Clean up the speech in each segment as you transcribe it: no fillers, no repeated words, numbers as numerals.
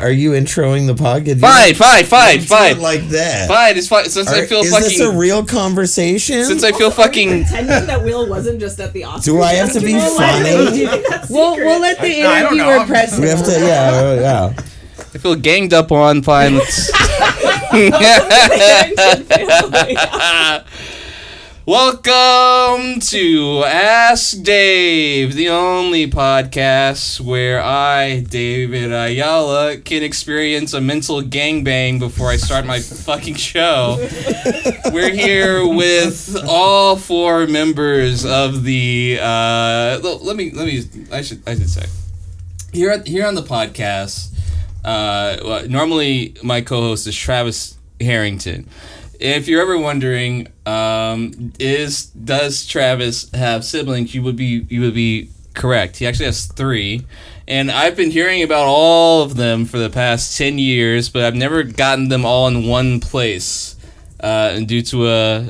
Are you introing the podcast? Fine. Like that. Fine, it's fine. Since I feel is fucking... this a real conversation? Since I feel fucking... pretending that Will wasn't just at the Oscars. Do I have to be funny? We'll let the interviewer press it. We have to, yeah. I feel ganged up on. Fine, let's... Welcome to Ask Dave, the only podcast where I, David Ayala, can experience a mental gangbang before I start my fucking show. We're here with all four members of the I should say here on the podcast. Normally my co-host is Travis Harrington. If you're ever wondering, does Travis have siblings? You would be correct. He actually has 3, and I've been hearing about all of them for the past 10 years, but I've never gotten them all in one place. And due to a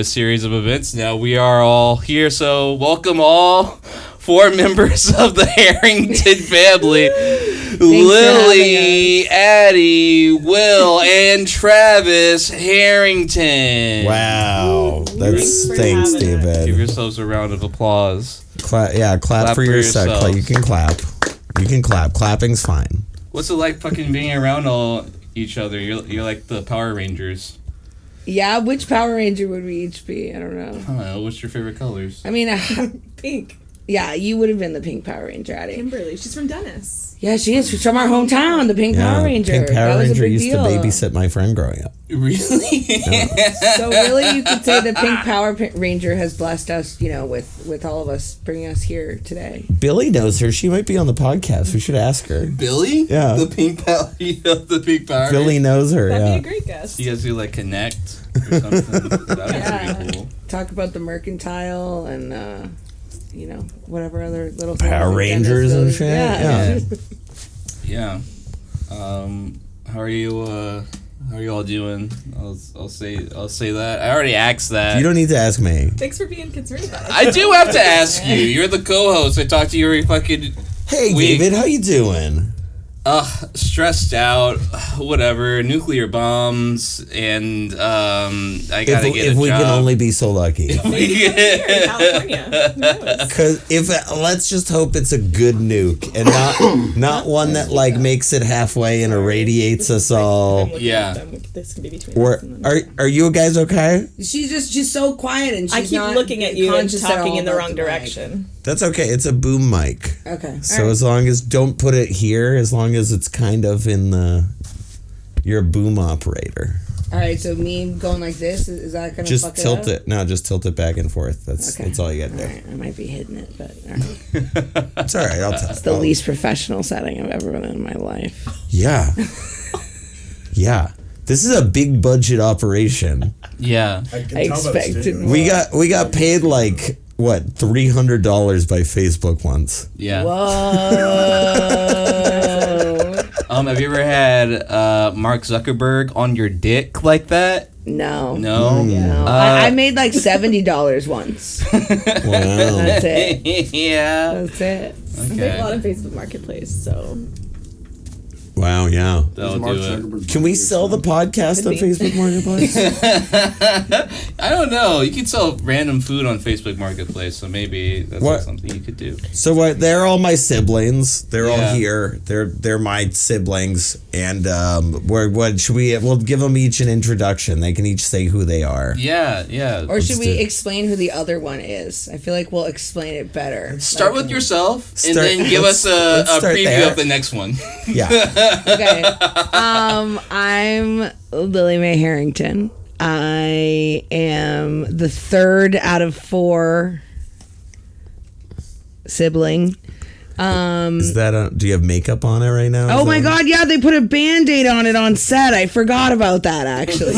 series of events, now we are all here. So welcome all 4 members of the Harrington family. Lily, Addie, Will, and Travis Harrington. Wow. Thanks, David. Give yourselves a round of applause. Clap for yourself. You can clap. Clapping's fine. What's it like fucking being around all each other? You're like the Power Rangers. Yeah, which Power Ranger would we each be? I don't know. What's your favorite colors? I mean, pink. Yeah, you would have been the pink Power Ranger, Addie. Kimberly, she's from Dennis. Yeah, she is. She's from our hometown, the pink Power Ranger. Pink Power Ranger used deal. to babysit my friend growing up. Really? So really, you could say the pink Power Ranger has blessed us, with all of us, bringing us here today. Billy knows her. She might be on the podcast. We should ask her. Billy? Yeah. The pink Power. Billy knows her. That'd be a great guest. You guys do connect or something. That'd be pretty cool. Talk about the mercantile and whatever other little Power Rangers and shit. Yeah. How are you? How are you all doing? I'll say that. I already asked that. You don't need to ask me. Thanks for being concerned about it. I do have to ask you. You're the co-host. I talk to you every fucking Hey, week. David, how you doing? Stressed out, whatever, nuclear bombs, and I gotta get a job. If we can only be so lucky. Maybe come here in California. Who knows? Because let's just hope it's a good nuke and not one that makes it halfway and irradiates us all. Yeah. This can be between Or us. are you guys okay? She's so quiet and I she's keep not looking at you and conscious at talking all in the about wrong mic. direction. That's okay. It's a boom mic. Okay. So as long as don't put it here, as long as it's kind of in you're a boom operator. All right. So me going like this is that gonna just fuck tilt it up? it? No, just tilt it back and forth. That's all you got to do. Right, I might be hitting it, but all right. It's all right. I'll tell. It's the least professional setting I've ever been in my life. Yeah. Yeah. This is a big budget operation. Yeah. I expected more. We got paid what, $300 by Facebook once. Yeah. Whoa. Have you ever had Mark Zuckerberg on your dick like that? No. No. No. I made $70 once. Wow. That's it. Yeah. That's it. I make a lot of Facebook Marketplace, so... Wow, yeah. That'll do it. Can we sell the podcast on Facebook Marketplace? I don't know. You can sell random food on Facebook Marketplace, so maybe that's something you could do. So what? They're all my siblings. They're all here. They're my siblings, and we'll give them each an introduction. They can each say who they are. Yeah. Or should we explain who the other one is? I feel like we'll explain it better. Start with yourself, and then give us a preview of the next one. Yeah. Okay. I'm Lily Mae Harrington. I am the 3rd out of 4 sibling. Is that do you have makeup on it right now? Oh my God, yeah, they put a Band-Aid on it on set. I forgot about that, actually.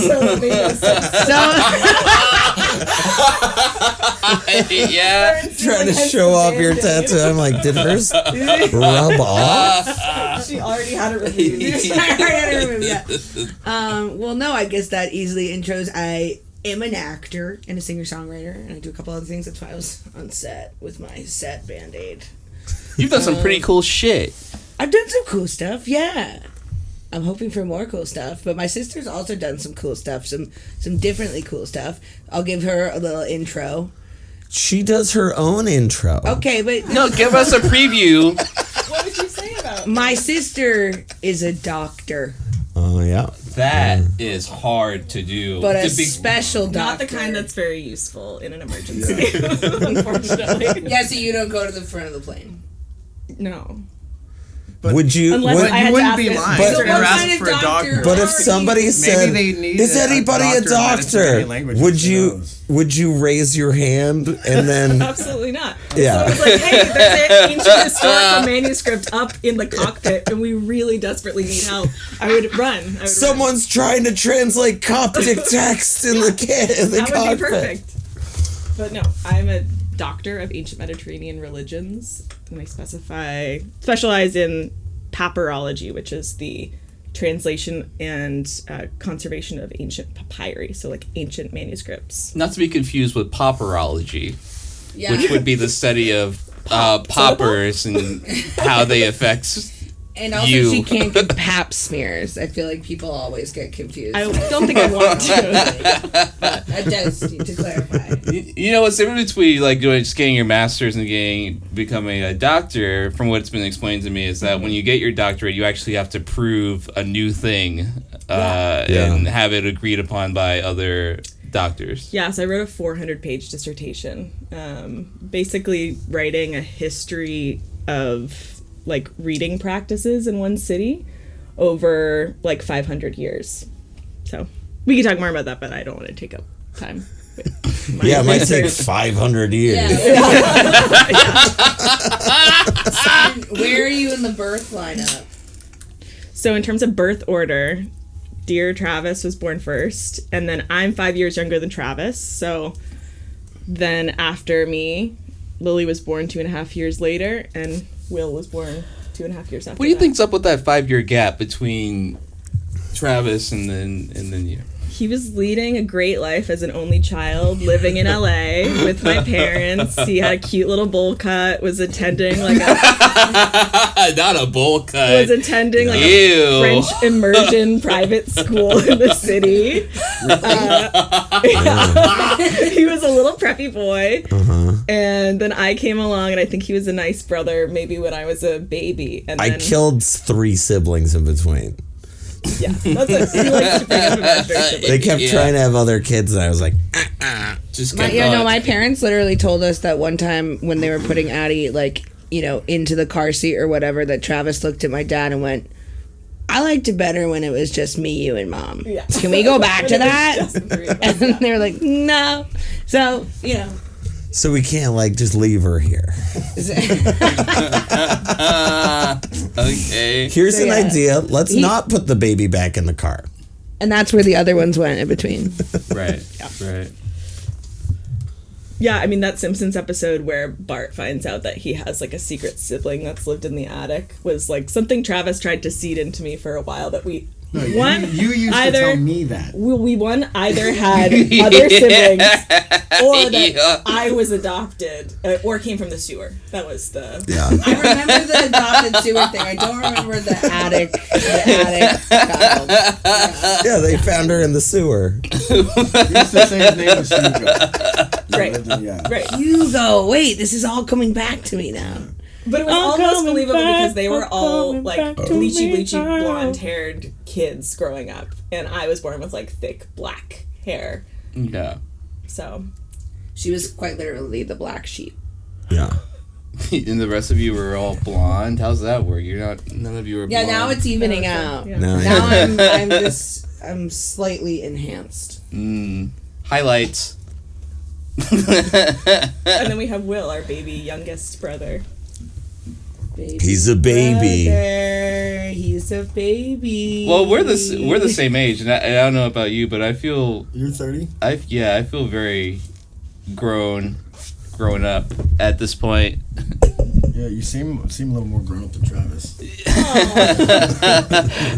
Yeah. Trying to show off your tattoo. I'm like, did hers rub off? She already had it removed. Well, no, I guess that easily intros. I am an actor and a singer-songwriter, and I do a couple other things. That's why I was on set with my set Band-Aid. You've done some pretty cool shit. I've done some cool stuff, yeah. I'm hoping for more cool stuff, but my sister's also done some cool stuff, some differently cool stuff. I'll give her a little intro. She does her own intro. Okay, but No, give us a preview. What would you say about my sister is a doctor, Oh, yeah. That is hard to do. but a To be- special doctor. not the kind that's very useful in an emergency, unfortunately. Yeah, so you don't go to the front of the plane. No. Would you? Unless would- I had You to wouldn't ask be it. lying. So You're what kind asking of for a doctor doctor. but if are somebody you? said, they need "Is a anybody a doctor of medicine, doctor?" any language, Would who you? knows? Would you raise your hand and then? Absolutely not. Yeah. So it's like, hey, there's an ancient historical manuscript up in the cockpit, and we really desperately need help. I would run. Someone's trying to translate Coptic text in the That cockpit. would be perfect. But no, I'm a doctor of ancient Mediterranean religions, and I specialize in papyrology, which is the translation and conservation of ancient papyri, so like ancient manuscripts. Not to be confused with pauperology, Yeah. which would be the study of paupers and how they affect. And also, You. she can't give pap smears. I feel like people always get confused. I don't think I want to. That does, to clarify. You know what's the difference between like just getting your master's and becoming a doctor? From what's been explained to me, is that when you get your doctorate, you actually have to prove a new thing and have it agreed upon by other doctors. Yes, I wrote a 400-page dissertation, basically writing a history of like reading practices in one city over like 500 years. So we can talk more about that, but I don't want to take up time. Yeah, it might take 500 years. And where are you in the birth lineup? So in terms of birth order, dear Travis was born first, and then I'm 5 years younger than Travis. So then after me, Lily was born 2.5 years later, and Will was born 2.5 years after. What do you that. think's up with that 5-year gap between Travis and then you? He was leading a great life as an only child, living in LA with my parents. He had a cute little bowl cut, was attending like a Not a bowl cut. was attending like Ew. a French immersion private school in the city. He was a little preppy boy. And then I came along, and I think he was a nice brother maybe when I was a baby. And I then, killed 3 siblings in between. yeah, that's it. He likes to bring up imaginary siblings. They kept trying to have other kids, and I was like, Just My, kept yeah, no, going. my parents literally told us that one time when they were putting Addie, like, you know, into the car seat or whatever, that Travis looked at my dad and went, I liked it better when it was just me, you, and mom. Yeah. Can we go back to When it was that? just the three of us. And then they were like, no. So, you know. so we can't like just leave her here. Okay. Here's So, an yeah. idea. Let's not put the baby back in the car. And that's where the other ones went in between. Right. Right. Yeah, I mean, that Simpsons episode where Bart finds out that he has like a secret sibling that's lived in the attic was like something Travis tried to seed into me for a while, that we No, one you used either to tell me that. we one either had other siblings or that I was adopted or came from the sewer. That was the Yeah. I remember the adopted sewer thing. I don't remember the attic child. Yeah, they found her in the sewer. You used to say his name was Hugo. right, Yeah. right. Hugo, wait, this is all coming back to me now. But it was I'm almost coming believable back, because they were I'm all coming like back to bleachy, me bleachy, now. blonde-haired kids growing up, and I was born with like thick black hair. Yeah. So She was quite literally the black sheep. Yeah. And the rest of you were all blonde. How's that work? None of you are Yeah, blonde. now it's evening out. yeah. No, Now I'm slightly enhanced. Highlights. And then we have Will, our baby youngest brother. Baby He's a baby. brother, he's a baby. Well, we're the same age, and I don't know about you, but I feel You're 30? I feel very grown up at this point. Yeah, you seem a little more grown up than Travis.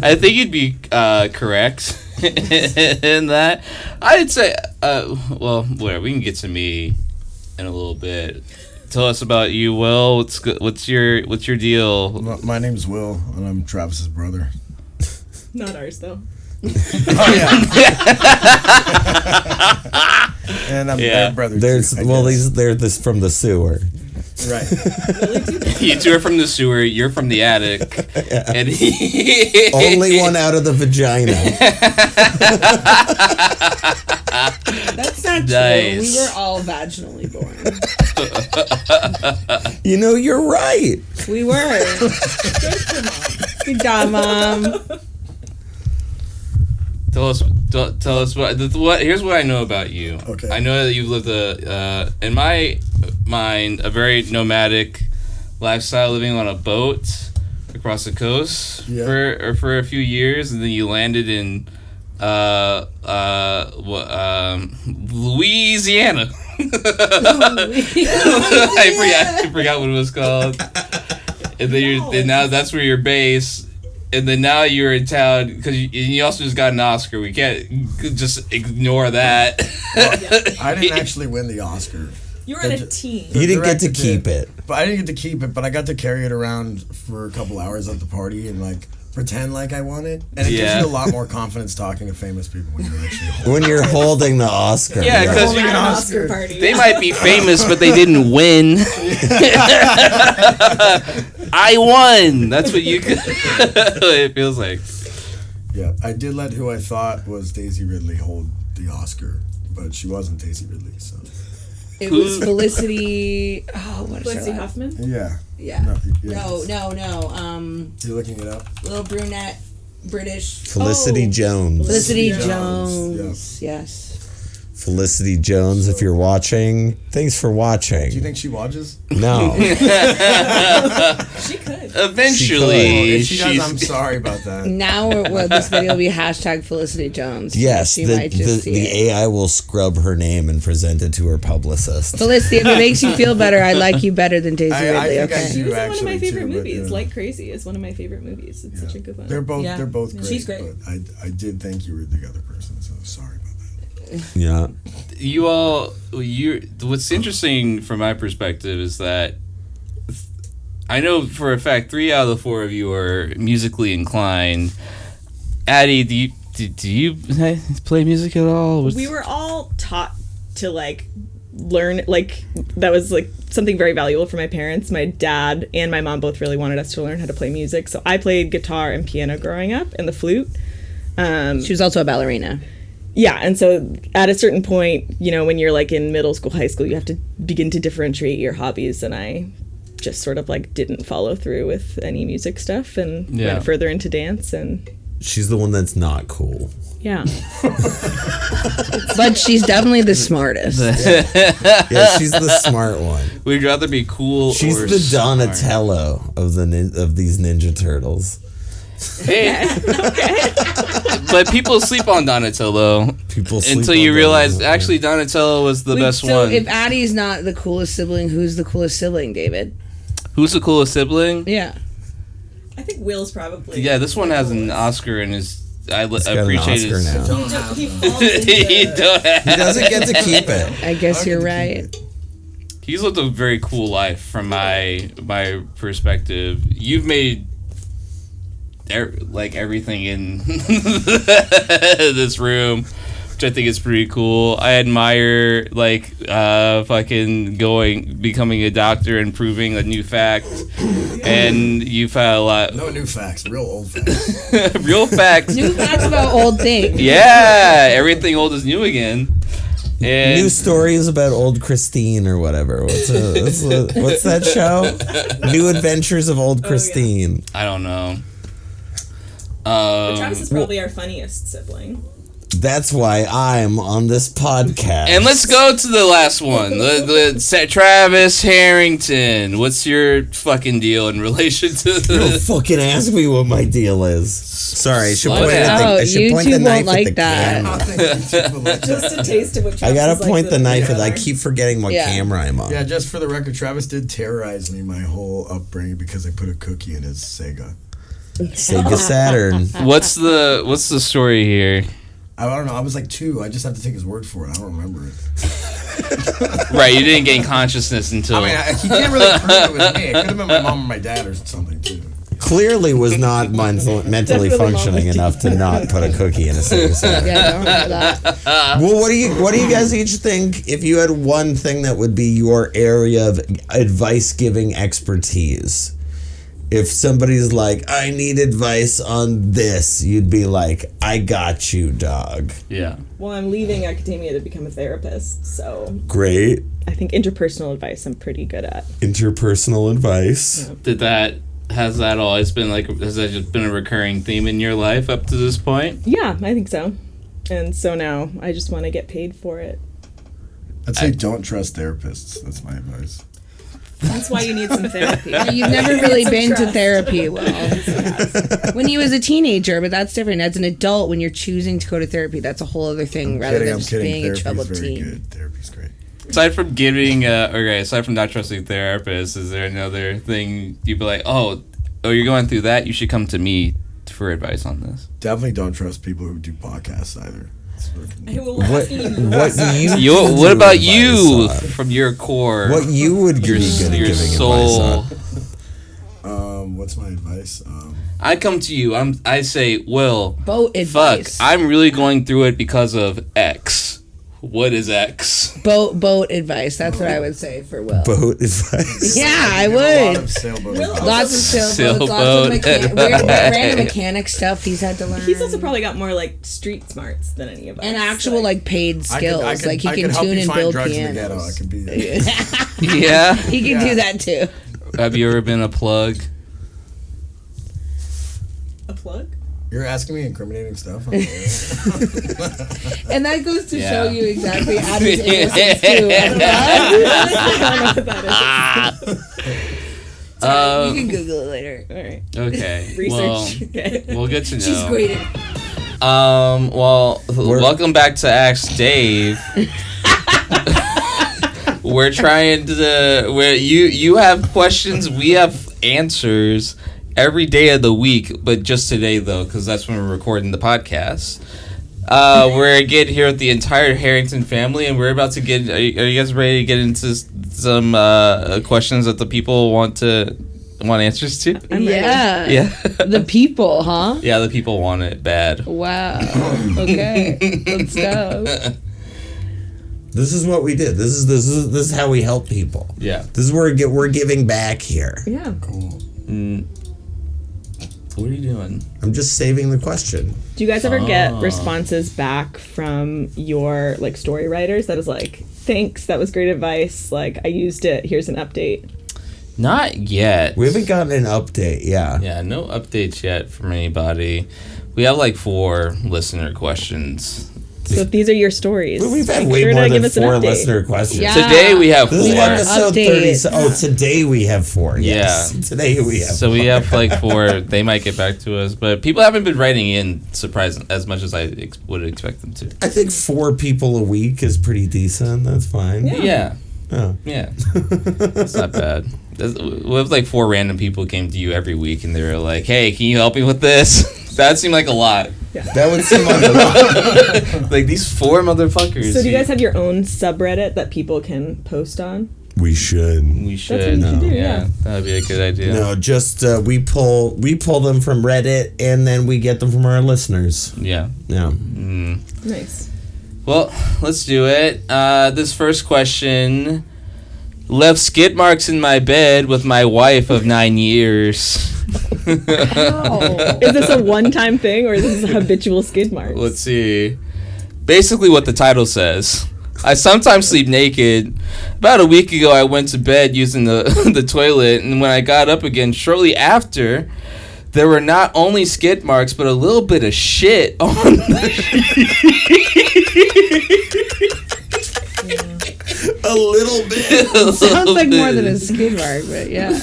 I think you'd be correct in that. I'd say, well, whatever. We can get to me in a little bit. tell us about you, Will. What's your deal? My name's Will, and I'm Travis's brother. Not ours though. Oh yeah. And I'm their brother. They're this from the sewer. Right. You two are from the sewer. You're from the attic. And Only one out of the vagina. That's not Nice. true. We were all vaginally born. You know, you're right. We were. Good job, Mom. Tell us what. Here's what I know about you. Okay. I know that you've lived in my mind, a very nomadic lifestyle, living on a boat across the coast for a few years, and then you landed in Louisiana. I forgot what it was called. And then now that's where you're based. And then now you're in town because you also just got an Oscar. We can't just ignore that. Well, I didn't actually win the Oscar. You were on a team. You didn't get to keep it. But I didn't get to keep it, but I got to carry it around for a couple hours at the party and like pretend like I won it. And it gives you a lot more confidence talking to famous people when you're actually holding the Oscar. Yeah, because holding an Oscar party. they might be famous, but they didn't win. I won. That's what you could. It feels like. Yeah, I did let who I thought was Daisy Ridley hold the Oscar, but she wasn't Daisy Ridley, so. It was Felicity. Oh, what is Felicity her last? Huffman? Yeah. Yeah. No. No. You're looking it up? Little brunette, British. Felicity Jones. Felicity Jones. Jones. Yes. Felicity Jones, if you're watching, thanks for watching. Do you think she watches? No. She could. Eventually, If she does, I'm sorry about that. Now this video will be hashtag Felicity Jones. Yes, She might just see the it. AI will scrub her name and present it to her publicist. Felicity, if it makes you feel better, I like you better than Daisy I Ridley, think I okay? do. She was in one of my actually, favorite too, but, movies. yeah. Like Crazy is one of my favorite movies. It's such a good one. They're both great. She's great. But I did think you were the other person, so sorry about that. Yeah. What's interesting from my perspective is that I know for a fact 3 out of the 4 of you are musically inclined. Addie, do you play music at all? We were all taught to like learn, like that was like something very valuable for my parents. My dad and my mom both really wanted us to learn how to play music, so I played guitar and piano growing up and the flute. She was also a ballerina. Yeah, and so at a certain point, you know, when you're like in middle school, high school, you have to begin to differentiate your hobbies, and I just sort of like didn't follow through with any music stuff and went further into dance. And She's the one that's not cool. yeah. But she's definitely the smartest. Yeah, she's the smart one. We'd rather be cool. She's or the smart. Donatello of these Ninja Turtles. Hey. But people sleep on Donatello People sleep until on you realize Donatello. actually Donatello was the best so one. if Addie's not the coolest sibling, who's the coolest sibling, David? Who's the coolest sibling? Yeah. I think Will's probably. Yeah, this one has an Oscar in his. I He's got an appreciate Oscar his. now. He falls into He don't have- He doesn't get to keep it. I guess you're right. He's lived a very cool life from my perspective. You've made everything in this room, which I think is pretty cool. I admire becoming a doctor and proving a new fact. And you've had a lot. No new facts, real old facts. Real facts. New facts about old things. Yeah, everything old is new again. And New stories about old Christine or whatever. What's that show? New Adventures of Old Christine. I don't know. Travis is probably our funniest sibling. That's why I'm on this podcast. And let's go to the last one. Travis Harrington. What's your fucking deal in relation to Don't the... fucking ask me what my deal is. Sorry, I should Slow point, down. I should YouTube point the won't knife like at the that. camera. Just a taste of what I Travis gotta is like point the with knife at. I guitar. keep forgetting what Yeah. camera I'm on. Yeah, just for the record, Travis did terrorize me my whole upbringing because I put a cookie in his Sega. Sega Saturn. What's the story here? I don't know. I was like 2. I just have to take his word for it. I don't remember it. Right, you didn't gain consciousness until... I mean, he can't really prove it was me. It could have been my mom or my dad or something, too. Clearly was not mentally functioning enough to not put a cookie in a single center. Yeah, I don't remember that. Well, what do you guys each think if you had one thing that would be your area of advice giving expertise? If somebody's like, I need advice on this, you'd be like, I got you, dog. Yeah. Well, I'm leaving academia to become a therapist, so Great. I think interpersonal advice I'm pretty good at. Interpersonal advice. Yeah. Has that always been has that just been a recurring theme in your life up to this point? Yeah, I think so. And so now I just want to get paid for it. I'd say don't trust therapists. That's my advice. That's why you need some therapy. You've never really Some been to trust. therapy, Will. When you was a teenager, but that's different. As an adult, when you're choosing to go to therapy, that's a whole other thing rather than just being a troubled Therapy's very teen. good. Therapy's great. Aside from aside from not trusting therapists, is there another thing you'd be like, oh, you're going through that? You should come to me for advice on this. Definitely don't trust people who do podcasts either. What about you from your core? What you would be good at your giving soul. advice on? What's my advice? I come to you. I say, Will, Boat advice. fuck, I'm really going through it because of X. What is X? Boat advice. That's what I would say for Will. Boat advice. Yeah, I A lot would. of sailboat. Lots of sailboats, Sailboat lots of random mechanic stuff he's had to learn. He's also probably got more like street smarts than any of us. and actual like paid skills. Like he can tune and build pianos. I could be there. Yeah. He can do that too. Have you ever been a plug? a plug. You're asking me incriminating stuff? And that goes to Yeah. show you exactly Addie's innocence too. You can Google it later. All right. Okay. Research. Okay. Well, good to know. She's great. Welcome back to Ask Dave. We're trying to. You have questions, we have answers every day of the week, but just today though, because that's when we're recording the podcast. We're getting here with the entire Harrington family, and we're about to get. Are you guys ready to get into some questions that the people want answers to? Yeah. Yeah. The people, huh? Yeah, the people want it bad. Wow. Okay. Let's go. This is what we did. This is how we help people. Yeah. This is where we're giving back here. Yeah. Cool. What are you doing? I'm just saving the question. Do you guys ever get responses back from your like story writers that is like, thanks, that was great advice, like I used it, here's an update? Not yet. We haven't gotten an update. Yeah. Yeah, no updates yet from anybody. We have like 4 listener questions. So if these are your stories, We've had make way sure more to than give us an 4 update. listener questions. Yeah. Today we have 4. This is episode Update. 30. Oh, today we have 4. Yes. Yeah. Today we have So we have like 4. They might get back to us, but people haven't been writing in surprising as much as I would expect them to. I think 4 people a week is pretty decent. That's fine. Yeah. Oh. Yeah. That's not bad. What if like 4 random people came to you every week and they were like, hey, can you help me with this? That seemed like a lot. That would seem like a lot. Like these 4 motherfuckers. So do you guys have your own subreddit that people can post on? We should. We should. That's what you should do, yeah. That would be a good idea. No, just we pull them from Reddit and then we get them from our listeners. Yeah. Yeah. Nice. Well, let's do it. This first question. Left skid marks in my bed with my wife of 9 years. Is this a one-time thing or is this habitual skid marks? Let's see. Basically what the title says. I sometimes sleep naked. About a week ago, I went to bed using the toilet, and when I got up again shortly after, there were not only skid marks, but a little bit of shit on the A little bit. Sounds like more than a skid mark, but yeah.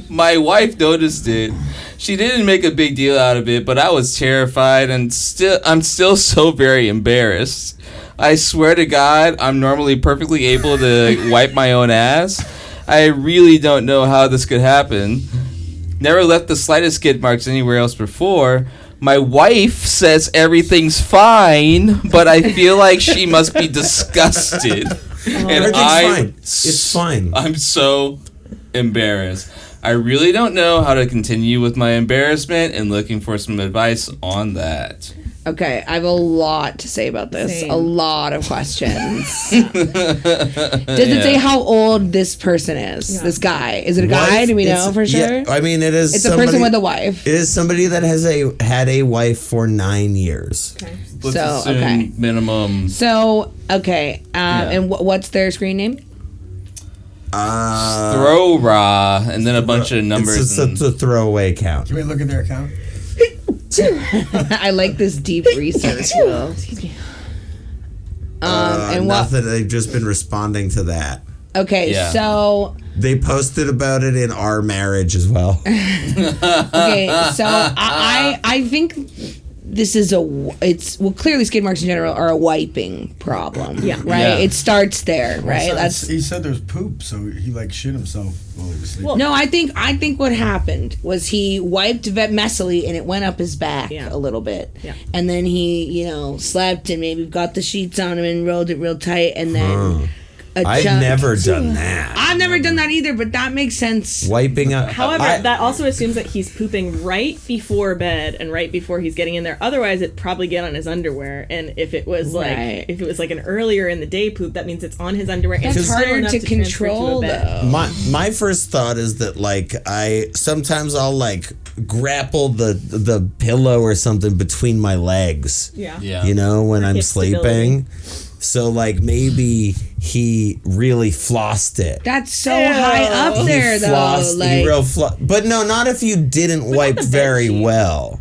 My wife noticed it. She didn't make a big deal out of it, but I was terrified, and I'm still so very embarrassed. I swear to God, I'm normally perfectly able to wipe my own ass. I really don't know how this could happen. Never left the slightest skid marks anywhere else before. My wife says everything's fine, but I feel like she must be disgusted. And Everything's fine. It's fine. I'm so embarrassed. I really don't know how to continue with my embarrassment and looking for some advice on that. Okay, I have a lot to say about this. Same. A lot of questions. Does it say how old this person is? Yeah. This guy? Is it a guy? Wife, Do we know it's- for sure? Yeah, I mean, it is. It's a person with a wife. It is somebody that has had a wife for 9 years. Okay. Let's So, assume okay. minimum. So, okay. And what's their screen name? Throw raw, and then a bunch of numbers. It's a throwaway count. Can we look at their account? I like this deep research, Will. Excuse me. And what? Nothing. They've just been responding to that. Okay, Yeah. so They posted about it in our marriage as well. I think this is clearly skid marks in general are a wiping problem. Yeah. Right? Yeah. It starts there, right? So he said there's poop, so he like shit himself while he was sleeping. Well, No, I think what happened was he wiped messily and it went up his back Yeah. a little bit. Yeah. And then he, slept and maybe got the sheets on him and rolled it real tight and then I've never done that. I've never done that either, but that makes sense. Wiping up. However, that also assumes that he's pooping right before bed and right before he's getting in there. Otherwise, it'd probably get on his underwear. And if it was Right. like an earlier in the day poop, that means it's on his underwear. And That's still harder enough to transfer control, a bed. though. My first thought is that I'll like grapple the pillow or something between my legs. Yeah. Yeah. You know, when I'm hip sleeping. So like maybe he really flossed it. That's so high up there, though. But no, not if you didn't wipe the bed very sheet. well.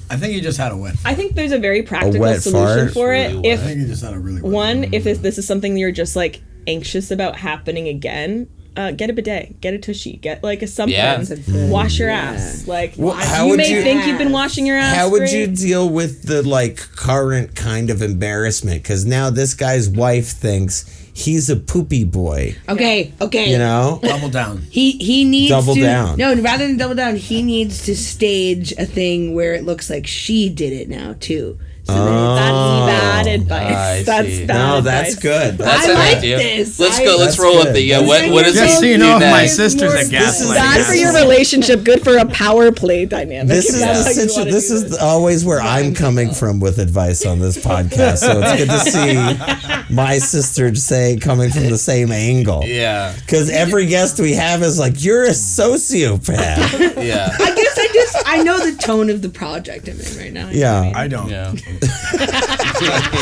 I think he just had a wet. I think there's a very practical wet solution fart? for it. Really I If think he just had a really wet. one, if this is something you're just like anxious about happening again, get a bidet, get a tushy, get like a something. Yeah. That's a good- Wash your yeah. ass. Like Well, how you would may you- think you've been washing your ass. How would great. you deal with the like current kind of embarrassment? Because now this guy's wife thinks he's a poopy boy. Okay. You know? Double down. He needs Double to down. No, rather than double down, he needs to stage a thing where it looks like she did it now too. So That's bad advice. I That's see. bad No, advice. that's good. That's I an like idea. this. Let's I- go. Let's That's roll up good. the. That's What does Just so he you do know, my next? sister's a This is gaslighter. Bad for your relationship, good for a power play dynamic. This if is that's how you this wanna do is always where I'm coming from with advice on this podcast. So it's good to see my sister coming from the same angle. Yeah. Because every guest we have is like, you're a sociopath. Yeah. I guess I know the tone of the project I'm in right now. Yeah. I don't. Yeah.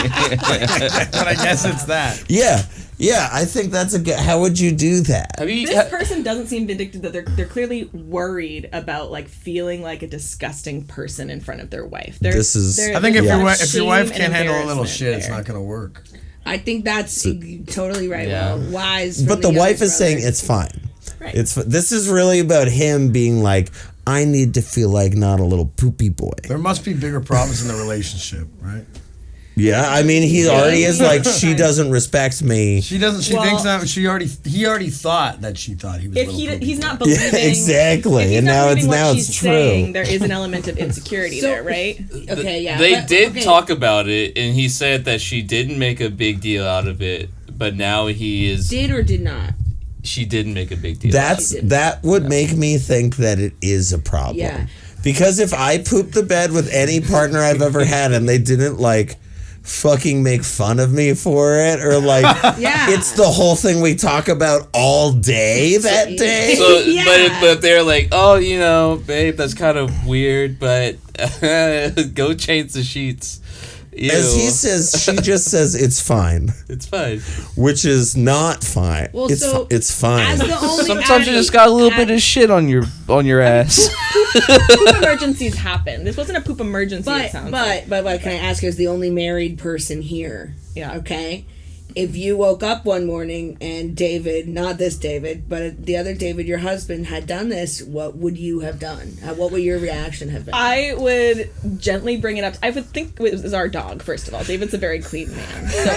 But I guess it's that. Yeah. Yeah. I think that's a good. How would you do that? Have you? This person doesn't seem vindictive. That they're clearly worried about like feeling like a disgusting person in front of their wife. This is- there's I think if a lot your of if your wife shame can't and handle a little embarrassment shit, it's there. not gonna work. I think that's totally right. Yeah. Well, wise. But the wife is saying it's fine. Right. This is really about him being like, I need to feel like not a little poopy boy. There must be bigger problems in the relationship, right? Yeah, I mean, he already is like, she doesn't respect me. She doesn't. She Well- thinks that he already thought that she thought he was. a If little he poopy he's boy. not believing exactly. if he's And not now it's- believing what now she's it's true. saying, there is an element of insecurity So- there, right? Okay, yeah. They but- did okay. talk about it, and he said that she didn't make a big deal out of it, but now he is. Did or did not? She didn't make a big deal. That would make me think that it is a problem. Yeah. Because if I poop the bed with any partner I've ever had and they didn't like fucking make fun of me for it or like Yeah. it's the whole thing we talk about all day that day. So, Yeah. but they're like, oh, you know, babe, that's kind of weird, but go change the sheets. Ew. As he says, she just says it's fine, It's fine. which is not fine. Well, it's so it's fine. As the only Sometimes you Addie just got a little had- bit of shit on your ass. Poop emergencies happen. This wasn't a poop emergency. it sounds like. But can I ask you, as the only married person here? Yeah. Okay. If you woke up one morning and David, not this David, but the other David, your husband, had done this, what would you have done? What would your reaction have been? I would gently bring it up. I would think it was our dog, first of all. David's a very clean man. So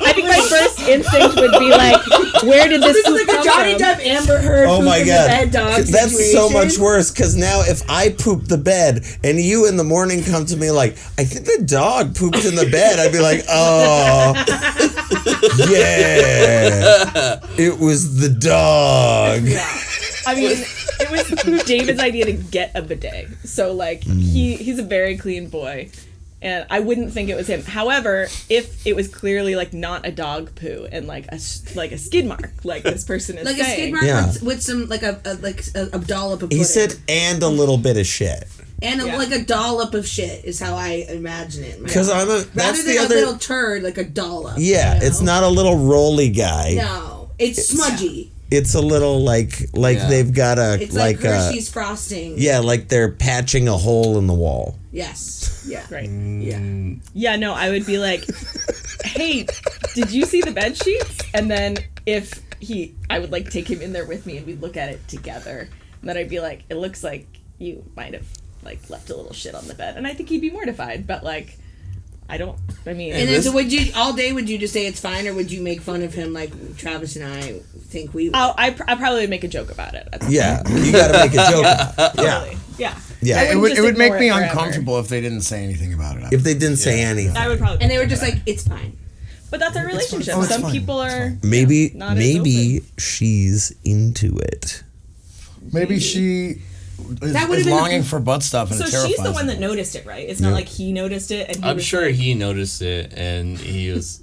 I think my first instinct would be like, where did this poop come from? Amber Heard. Oh my god, dog that's so much worse. Because now, if I poop the bed and you in the morning come to me like, I think the dog pooped in the bed, I'd be like, oh, Yeah. It was the dog. Yeah. I mean, it was David's idea to get a bidet. So, like, he's a very clean boy. And I wouldn't think it was him. However, if it was clearly, like, not a dog poo and, like, a skid mark, like this person is like saying. a skid mark with some, like, a dollop of pudding. He said, and a little bit of shit. And like a dollop of shit is how I imagine it. Because rather that's than the other a little turd, like a dollop. Yeah, you know? it's not a little rolly guy. No, it's smudgy. It's a little like they've got a it's like Hershey's frosting. Yeah, like they're patching a hole in the wall. Yes. Yeah. Right. Yeah. Yeah, no, I would be like, hey, did you see the bed sheets? And then I would like take him in there with me and we'd look at it together. And then I'd be like, it looks like you might have like left a little shit on the bed. And I think he'd be mortified, but like, And then so would you all day? Would you just say it's fine, or would you make fun of him like Travis and I think we? I probably would make a joke about it. Yeah, you got to make a joke about it. Totally. Yeah. Yeah. I It wouldn't would just make ignore me it forever. uncomfortable if they didn't say anything about it. If they didn't say anything. I would probably. And they were just like, it's fine. But that's our relationship. Oh, it's Some fine. people are Maybe not as maybe she's into it. Maybe she That would is have been longing for butt stuff and So it terrifies she's the one that her. noticed it, right? It's not like he noticed it, and I'm sure he noticed it, and he was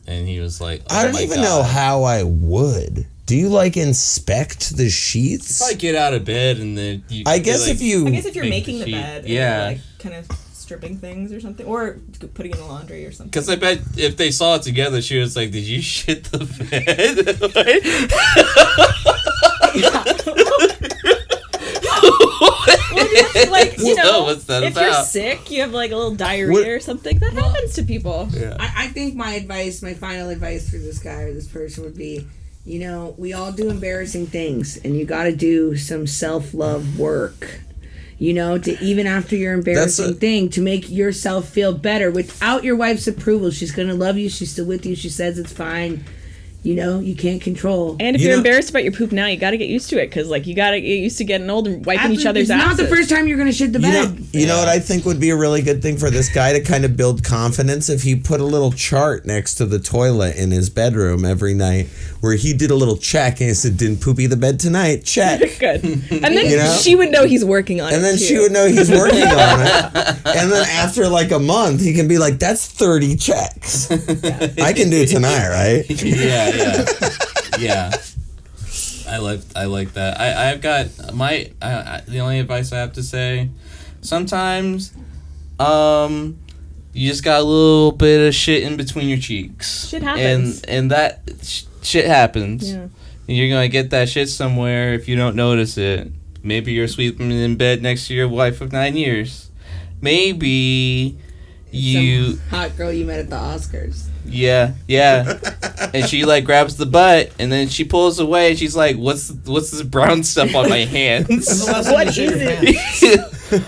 like, oh I don't my even God. know how I would. Do you like inspect the sheets? Probably get out of bed and then you. I guess like, if you I guess if you're Make making the the sheet. bed, and Yeah. you're, like kind of stripping things or something, or putting in the laundry or something. Because I bet if they saw it together, she was like, "Did you shit the bed?" Like, you know, what's that if you're about? sick, you have like a little diarrhea or something. That happens to people. Yeah. I think my final advice for this guy or this person would be, you know, we all do embarrassing things, and you got to do some self-love work. You know, to even after your embarrassing thing, to make yourself feel better without your wife's approval. She's gonna love you. She's still with you. She says it's fine. You know, you can't control. And if you're embarrassed about your poop now, you got to get used to it, because like you got to get used to getting old and wiping each other's It's asses. not the first time you're gonna shit the bed. You know what I think would be a really good thing for this guy to kind of build confidence if he put a little chart next to the toilet in his bedroom every night where he did a little check and he said, "Didn't poopy the bed tonight, check." Good. And then You know? she would know he's working on it. And then too. she would know he's working on it. And then after like a month, he can be like, "That's 30 checks. I can do tonight, right?" Yeah. I like that. I've got the only advice I have to say, sometimes you just got a little bit of shit in between your cheeks. Shit happens. And that shit happens. Yeah. And you're going to get that shit somewhere if you don't notice it. Maybe you're sleeping in bed next to your wife of 9 years. Maybe you... Some hot girl you met at the Oscars. Yeah. And she like grabs the butt and then she pulls away and she's like, what's this brown stuff on my hands? What is it?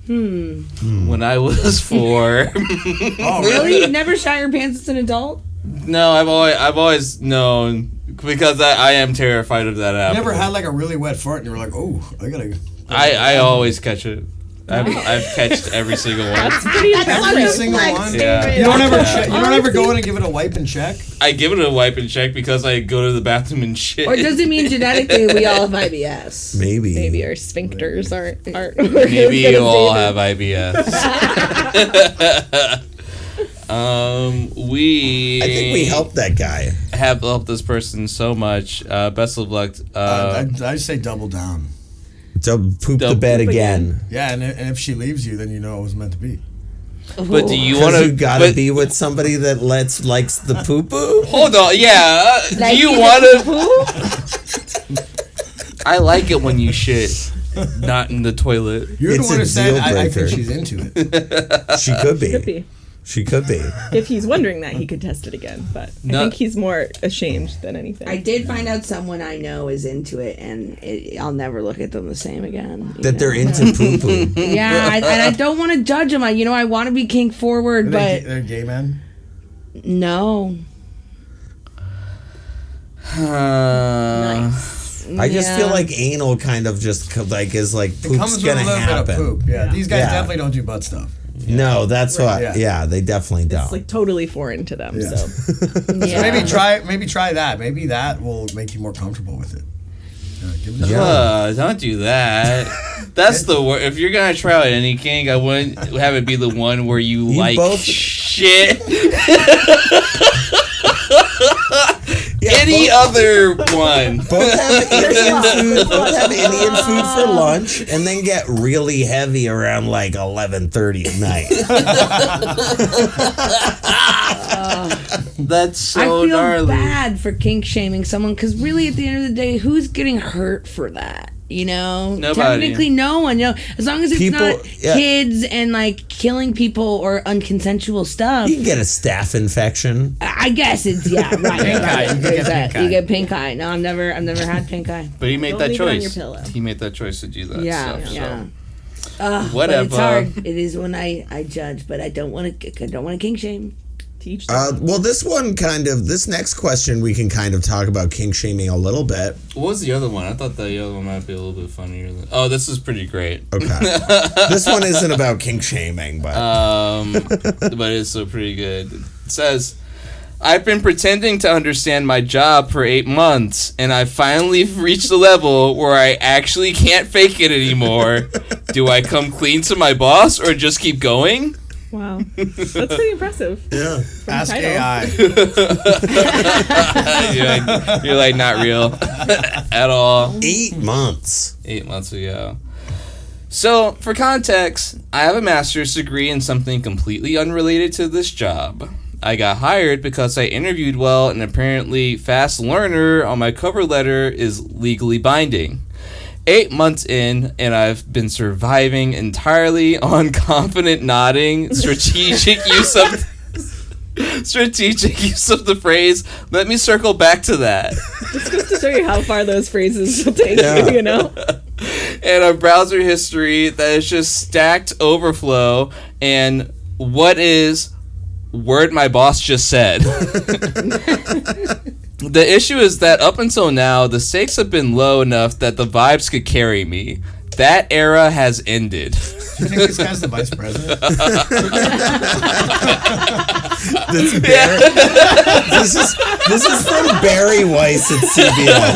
When I was 4. Oh, Really? You've never shot your pants as an adult? No, I've always known, because I am terrified of that You happening. never had like a really wet fart and you were like, "Oh, I gotta." I always catch it. I've catched every single one. That's pretty Every impressive. single one. Yeah. You don't ever. You don't ever go in and give it a wipe and check. I give it a wipe and check because I go to the bathroom and shit. Or does it mean genetically we all have IBS? Maybe. Maybe our sphincters aren't Maybe you all have IBS. I think we helped that guy. have helped this person so much. Best of luck. I say double down. To poop the Double bed poop again. Yeah, and if she leaves you, then you know it was meant to be. But do you Because want to? you gotta be with somebody that likes the poo poo. Hold on. Yeah. Do you want to? I like it when you shit, not in the toilet. You're It's the one a who said deal I breaker. think she's into it. She could be. Could be. She could be. If he's wondering that, he could test it again. But No. I think he's more ashamed than anything. I did find out someone I know is into it, and I'll never look at them the same again. That they're into poo poo. Yeah, and I don't want to judge them. I want to be kink forward, but They're gay men. no. Nice. I just Yeah. feel like anal kind of just like is like It poop's comes with gonna a little happen. bit of poop. Yeah, these guys Yeah. definitely don't do butt stuff. No, that's what. Yeah. Yeah, they definitely don't. It's like totally foreign to them. Yeah. So Yeah. Maybe try that. Maybe that will make you more comfortable with it. Give it a shot. Don't do that. That's the word. If you're gonna try out any kink, I wouldn't have it be the one where you like both- shit. Yeah, Any other one. Both have Indian food for lunch, and then get really heavy around like 11:30 at night. That's so I feel gnarly. bad for kink shaming someone because really, at the end of the day, who's getting hurt for that? You know, Nobody. Technically, no one. You know, as long as it's People- not yeah. kids and like killing people or unconsensual stuff. You can get a staph infection. I guess it's right. Pink eye. You can get pink eye. You get pink eye. No, I've never had pink eye. But he made Don't that leave it on choice. your pillow. He made that choice to do that Yeah, stuff. yeah. So. But it's Whatever. hard. It is when I judge, but I don't want to kink shame. teach them. Well, this next question, we can kind of talk about kink shaming a little bit. What was the other one? I thought the other one might be a little bit funnier. Oh, this is pretty great. Okay. This one isn't about kink shaming, but But it's still pretty good. It says, I've been pretending to understand my job for 8 months, and I finally reached the level where I actually can't fake it anymore. Do I come clean to my boss or just keep going? Wow. That's pretty impressive. yeah. Ask title. AI. You're like, not real at all. 8 months. 8 months ago. So, for context, I have a master's degree in something completely unrelated to this job. I got hired because I interviewed well, and apparently fast learner on my cover letter is legally binding. 8 months in, and I've been surviving entirely on confident nodding, strategic use of the phrase, let me circle back to that. Just goes to show you how far those phrases will take Yeah. you, you know? And a browser history that is just stacked overflow, and what is word my boss just said. The issue is that up until now, the stakes have been low enough that the vibes could carry me. That era has ended. Do you think this guy's the vice president? That's Barry. This is from Barry Weiss at CBS.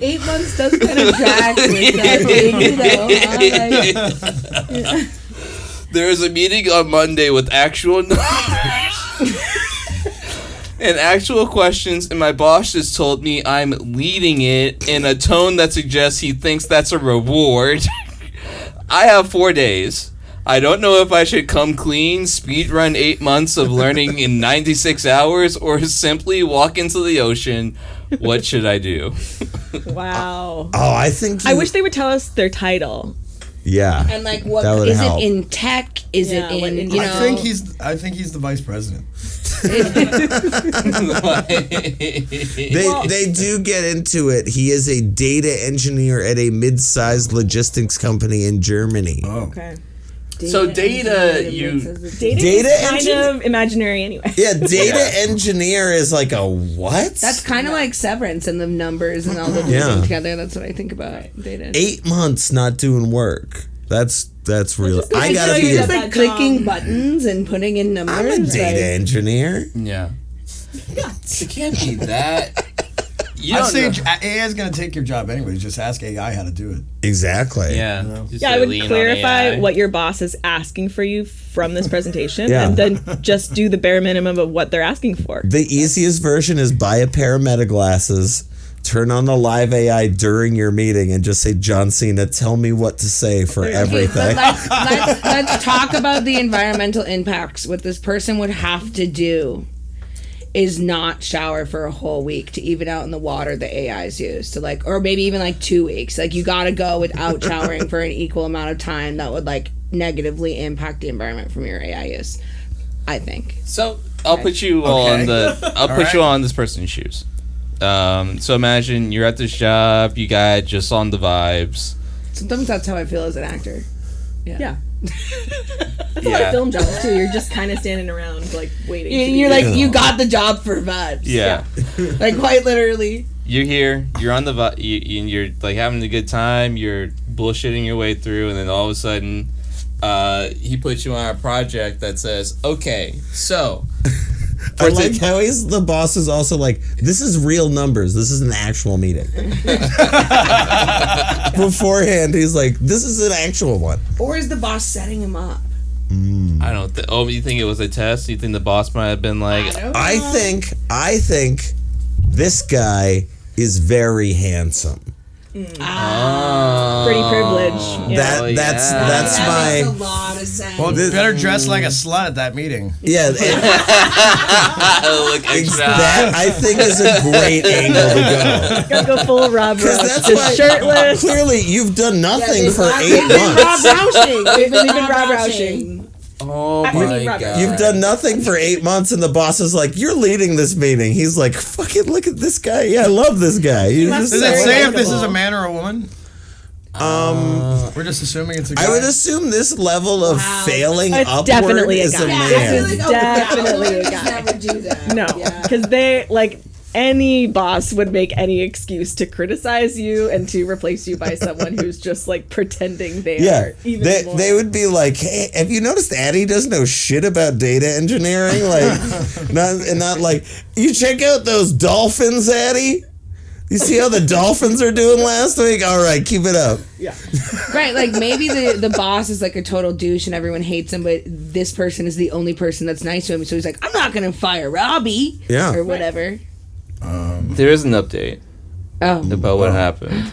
8 months does kind of drag with that baby, though. There is a meeting on Monday with actual numbers and actual questions, and my boss just told me I'm leading it in a tone that suggests he thinks that's a reward. I have 4 days. I don't know if I should come clean, speedrun 8 months of learning in 96 hours, or simply walk into the ocean. What should I do? Wow. Oh, I think I wish they would tell us their title. Yeah. And like, what That would is help. it in tech? Is Yeah, it what in in- you know? I think he's the vice president. They do get into it. He is a data engineer at a mid-sized logistics company in Germany. Oh. Okay. So data, you- Data Data is kind engine- of imaginary anyway. Yeah, data engineer is like a what? That's kind of like Severance and the numbers and all the Yeah. things together. That's what I think about data. 8 months not doing work. That's real. just I goes to gotta show be. you Just that like clicking job- buttons and putting in numbers. I'm a data like, engineer. Yeah. It can't be that. You I'd don't say know. AI is going to take your job anyway. Just ask AI how to do it. Exactly. Yeah. No. Just Yeah, I to would lean on clarify AI. what your boss is asking for you from this presentation, Yeah. and then just do the bare minimum of what they're asking for. The easiest version is buy a pair of meta glasses, turn on the live AI during your meeting, and just say, John Cena, tell me what to say for Okay, everything. but let's talk about the environmental impacts. What this person would have to do is not shower for a whole week to even out in the water the AI's use. So like, or maybe even like 2 weeks. Like you gotta go without showering for an equal amount of time. That would like negatively impact the environment from your AI use, I think. So I'll put you all Okay. on you all on this person's shoes. So imagine you're at this job, you got just on the vibes. Sometimes that's how I feel as an actor. Yeah. That's a lot of film jobs too. You're just kind of standing around like waiting. to be You're like, picked. you got the job for vibes. Yeah. Like quite literally. you're here, you're on the you're like having a good time, you're bullshitting your way through, and then all of a sudden he puts you on a project that says, okay, so I like how the boss is also like, this is real numbers, this is an actual meeting. Beforehand he's like, this is an actual one. Or is the boss setting him up? I don't think. Oh, you think it was a test? You think the boss might have been like, I think this guy is very handsome. Pretty privilege. Yeah. That's That my. makes a lot of sense. Well, better dress like a slut at that meeting. Yeah, look extra. that I think is a great angle to go. Gotta go full Rob Because Roach. that's Just why shirtless. clearly you've done nothing for 8 They've been months. Rob-rousing. They've been Rob Rob-rousing. Oh I my mean, Robert, god! You've done nothing for 8 months, and the boss is like, "You're leading this meeting." He's like, "Fucking look at this guy. Yeah, I love this guy." He's must just Does it Very say if this is likable. a man or a woman? We're just assuming it's a guy. I would assume this level of Wow. failing It's upward definitely a is guy. a Yeah, man. I feel like, Definitely a women guy. never do that. No, Yeah. because they like any boss would make any excuse to criticize you and to replace you by someone who's just like pretending they Yeah, are even more. they would be like, "Hey, have you noticed Addie doesn't know shit about data engineering? Like, not like you check out those dolphins, Addie. You see how the dolphins are doing last week? All right, keep it up." Yeah. Right, like maybe the boss is like a total douche and everyone hates him, but this person is the only person that's nice to him. So he's like, I'm not gonna fire Robbie, Yeah. or whatever. There is an update Oh, about what happened.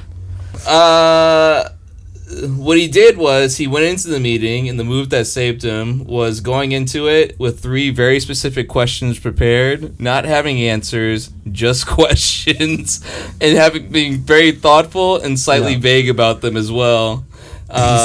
What he did was he went into the meeting, and the move that saved him was going into it with 3 very specific questions prepared, not having answers, just questions, and being very thoughtful and slightly vague about them as well.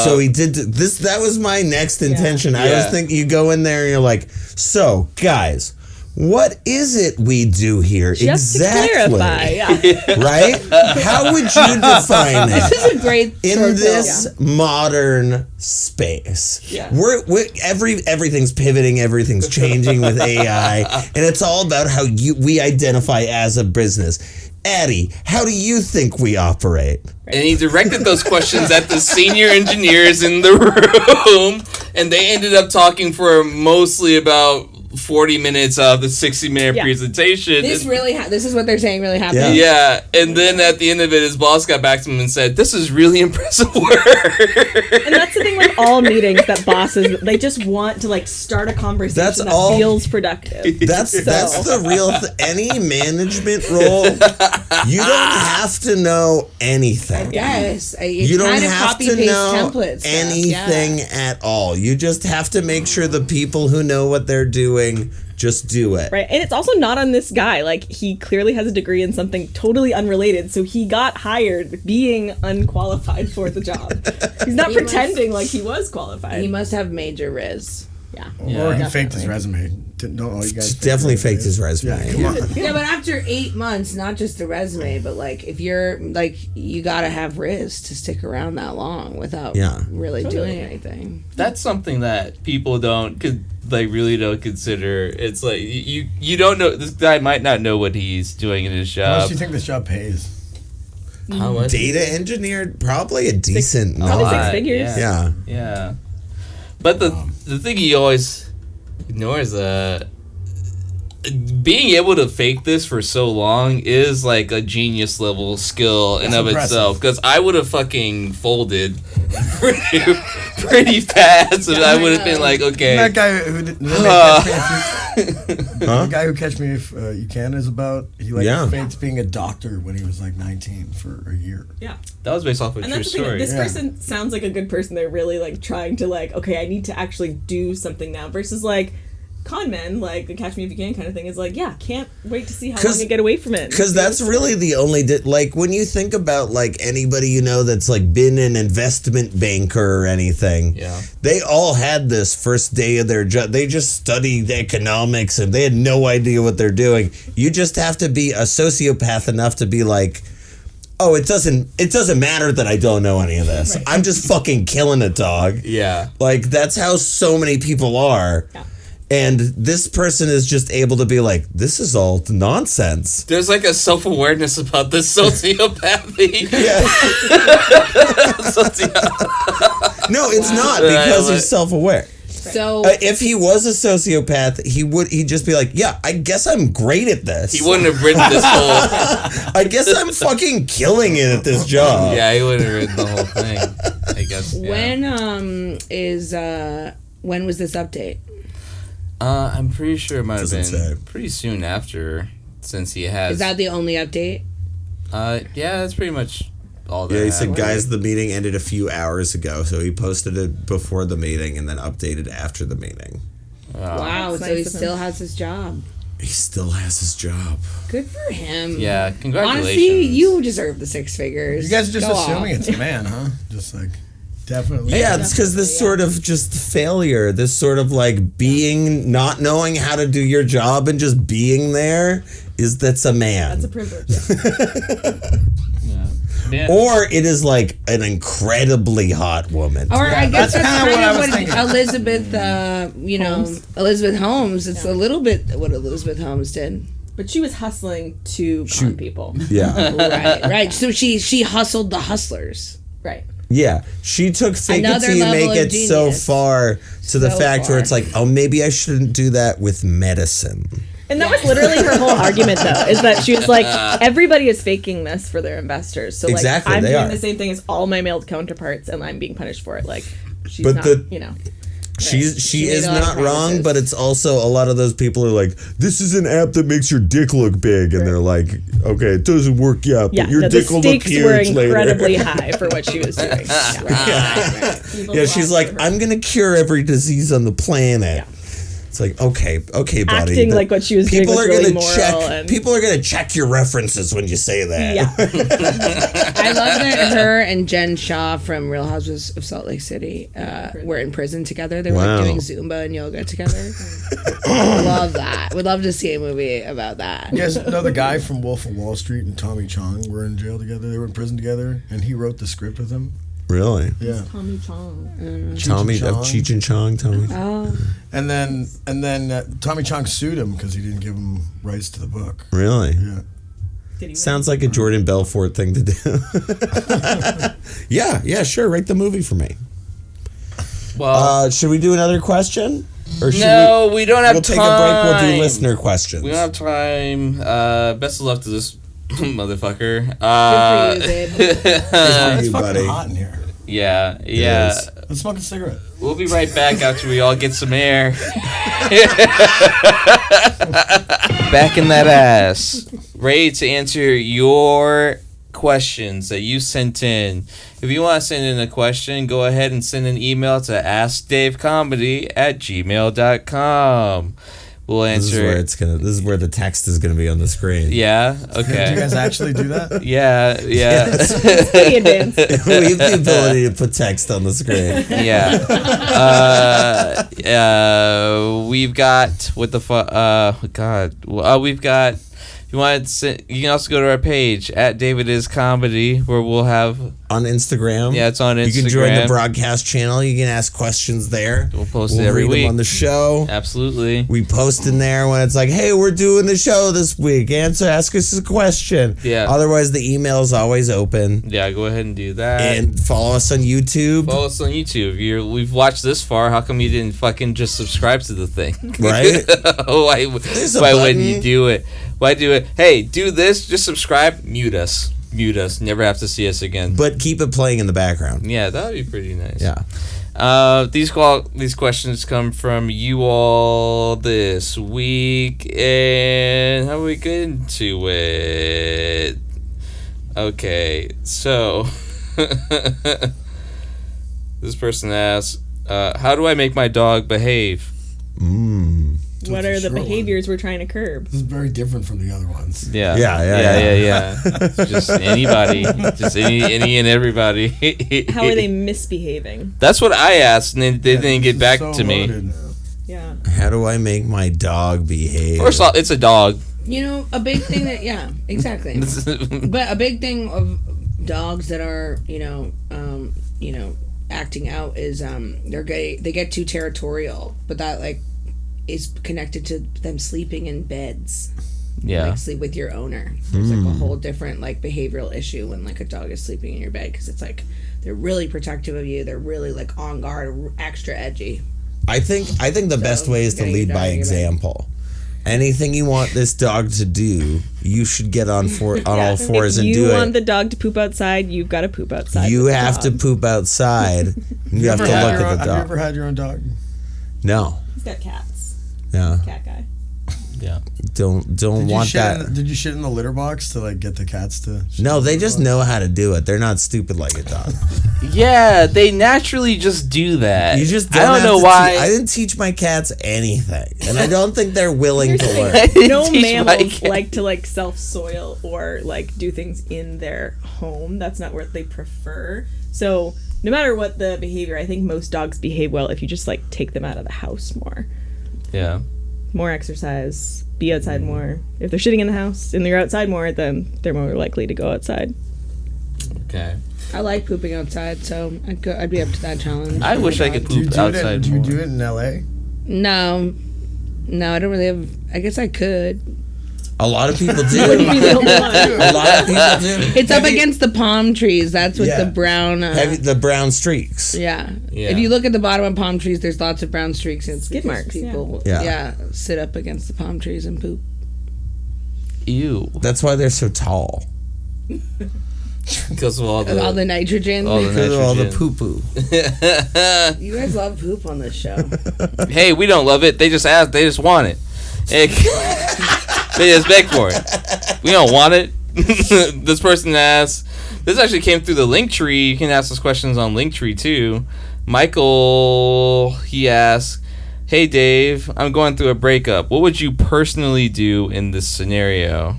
So he did this. That was my next intention. I was Yeah. thinking you go in there and you're like, "So, guys, what is it we do here Just exactly?" to clarify, yeah. Right? How would you define it? this is a great In short this modern space, Yeah. we're everything's pivoting, everything's changing with AI, and it's all about how we identify as a business. Addie, how do you think we operate? And he directed those questions at the senior engineers in the room, and they ended up talking for mostly about 40 minutes of the 60-minute Yeah. presentation. This really, this is what they're saying really happened. Yeah, and then at the end of it, his boss got back to him and said, "This is really impressive work." And that's the thing with all meetings that bosses, they just want to like start a conversation That's that all- feels productive. That's the real any management role. You don't have to know anything. Yes, You don't kind of have copy to paste know template stuff. anything at all. You just have to make sure the people who know what they're doing just do it. Right. And it's also not on this guy. Like, he clearly has a degree in something totally unrelated. So he got hired being unqualified for the job. He's not He pretending like he was qualified. He must have major riz. Yeah. Or he faked his resume. Don't all you guys Definitely faked his resume. Yeah, come on. Yeah, but after 8 months, not just the resume, but like if you're like you gotta have riz to stick around that long without really doing anything. That's something that people really don't consider. It's like you don't know, this guy might not know what he's doing in his How job. much do you think this job pays? How much? Data engineer, probably a decent Probably number. 6 figures. Yeah. Yeah. But the thing he always ignores, being able to fake this for so long is like a genius level skill in of impressive. itself. Because I would have fucking folded pretty fast, and I would have been like, okay. That guy who did, the guy who Catch Me If You Can is about. He faked being a doctor when he was like 19 for a year. Yeah. That was based off a And true that's the thing. story. This person sounds like a good person. They're really like trying to like, okay, I need to actually do something now. Versus like con men, like the Catch Me If You Can kind of thing is like, yeah, can't wait to see how long I get away from it. Because that's really the only like when you think about like anybody you know that's like been an investment banker or anything. Yeah. They all had this first day of their job. They just studied economics and they had no idea what they're doing. You just have to be a sociopath enough to be like, oh, it doesn't matter that I don't know any of this. I'm just fucking killing it, dog. Yeah. Like that's how so many people are. Yeah. And this person is just able to be like, this is all nonsense. There's like a self-awareness about this sociopathy. Yeah. No, it's not because he's self-aware. So If he was a sociopath, he'd just be like, yeah, I guess I'm great at this. He wouldn't have written this whole... I guess I'm fucking killing it at this job. Yeah, he wouldn't have written the whole thing, I guess. Yeah. when was this update? I'm pretty sure it might have Doesn't been say. pretty soon after, since he has... Is that the only update? Yeah, that's pretty much all that Yeah, he said, happened. guys, the meeting ended a few hours ago. So he posted it before the meeting and then updated after the meeting. Wow, That's so nice he of him. still has his job. He still has his job. Good for him. Yeah, congratulations. Honestly, you deserve the 6 figures. You guys are just Go assuming off. it's a man, huh? Just like, definitely. Yeah, it's because this sort of just failure, this sort of like being, not knowing how to do your job and just being there, that's a man. That's a privilege. Yeah. Or it is like an incredibly hot woman. Or I guess that's that's kinda kind of what I was what thinking. Elizabeth Holmes. It's a little bit what Elizabeth Holmes did. But she was hustling to con people. Yeah. Right. So she hustled the hustlers. Right. Yeah. She took fake it Another till you level make of it so genius. far to the So fact where far. it's like, oh, maybe I shouldn't do that with medicine. And that was literally her whole argument, though, is that she was like, everybody is faking this for their investors. So, like, Exactly, I'm they doing are. the same thing as all my male counterparts, and I'm being punished for it. Like, she's But not, the- She She is made a lot of not wrong, promises. but it's also a lot of those people are like, this is an app that makes your dick look big, and they're like, okay, it doesn't work yet, but Yeah, your no, dick the will look stakes were huge incredibly later. high for what she was doing. Yeah, she's like, I'm gonna cure every disease on the planet. It's like, okay, buddy. Acting but like what she was doing people was are really gonna moral check. and- People are gonna check your references when you say that. Yeah. I love that her and Jen Shaw from Real Houses of Salt Lake City were in prison together. They were Wow. like doing Zumba and yoga together. Love that. Would love to see a movie about that. You guys know the guy from Wolf of Wall Street and Tommy Chong were in jail together? They were in prison together, and he wrote the script with him. Really? Yeah. Tommy Chong. Tommy Chong. Cheech and Chong. Tommy. Oh, And then Tommy Chong sued him because he didn't give him rights to the book. Really? Yeah. Did he Sounds like a Jordan Belfort thing to do. Yeah, sure. Write the movie for me. Well, Should we do another question? Or should no, we don't have We'll time. take a break. We'll do listener questions. We don't have time. Best of luck to this motherfucker. good for you, babe. It's you, fucking buddy. hot in here. Yeah. is. Let's smoke a cigarette. We'll be right back after we all get some air. Back in that ass. Ready to answer your questions that you sent in. If you want to send in a question, go ahead and send an email to askdavecomedy@gmail.com. We'll answer. This is where the text is gonna be on the screen. Yeah. Do you Okay. guys actually do that? Yeah. Pretty advanced. We have the ability to put text on the screen. Yeah. We've got what the fuck? God. We've got. You want to? You can also go to our page at David Is Comedy, where we'll have. On Instagram. Yeah, it's on Instagram. You can join the broadcast channel. You can ask questions there. We'll post it every read week them on the show. Absolutely. We post in there when it's like, hey, we're doing the show this week. Ask us a question. Yeah. Otherwise, the email is always open. Yeah, go ahead and do that. And follow us on YouTube. Follow us on YouTube. We've watched this far. How come you didn't fucking just subscribe to the thing? Right? why There's a why wouldn't you button. do it? Why do it? Hey, do this. Just subscribe. Mute us. Never have to see us again. But keep it playing in the background. Yeah, that would be pretty nice. Yeah. These questions come from you all this week, and how do we get into it? Okay, so this person asks, how do I make my dog behave? What are the Sure one. behaviors we're trying to curb? This is very different from the other ones. Yeah. Yeah. Just anybody. Just any and everybody. How are they misbehaving? That's what I asked, and they didn't get back So to me. loaded. Yeah. How do I make my dog behave? First off, it's a dog. You know, a big thing that exactly. But a big thing of dogs that are, acting out is they get too territorial. But that is connected to them sleeping in beds. Yeah. Like sleep with your owner. There's like a whole different like behavioral issue when like a dog is sleeping in your bed, because it's like they're really protective of you. They're really like on guard, extra edgy. I think the best way is to lead by example. Anything you want this dog to do, you should get on all fours and do it. If you want the dog to poop outside, you've got to poop outside. You have to poop outside. You have to look at the dog. Have you ever had your own dog? No. He's got cats. Yeah. Cat guy. Yeah. Don't want that. Did you shit in the litter box to like get the cats to? No, they just know how to do it. They're not stupid like a dog. Yeah, they naturally just do that. You just I don't know why. I didn't teach my cats anything, and I don't think they're willing to learn. No mammals like to like self-soil or like do things in their home. That's not what they prefer. So no matter what the behavior, I think most dogs behave well if you just like take them out of the house more. Yeah. More exercise, be outside more. If they're shitting in the house and they're outside more, then they're more likely to go outside. Okay. I like pooping outside, so I'd be up to that challenge. I wish I could poop outside Do you more. do it in LA? No, I don't really have. I guess I could. A lot of people do. Be the only one. A lot of people do. It's up against the palm trees. That's what the brown. The brown streaks. Yeah. Yeah. If you look at the bottom of palm trees, there's lots of brown streaks. And it's Skid because marks, people, yeah. sit up against the palm trees and poop. Ew. That's why they're so tall. Because of all Of all the nitrogen. all the Because of all the nitrogen. poo-poo. You guys love poop on this show. Hey, we don't love it. They just ask. They just want it. They just beg for it. We don't want it. This person asks. This actually came through the Linktree. You can ask us questions on Linktree too. Michael, he asks, "Hey Dave, I'm going through a breakup. What would you personally do in this scenario?"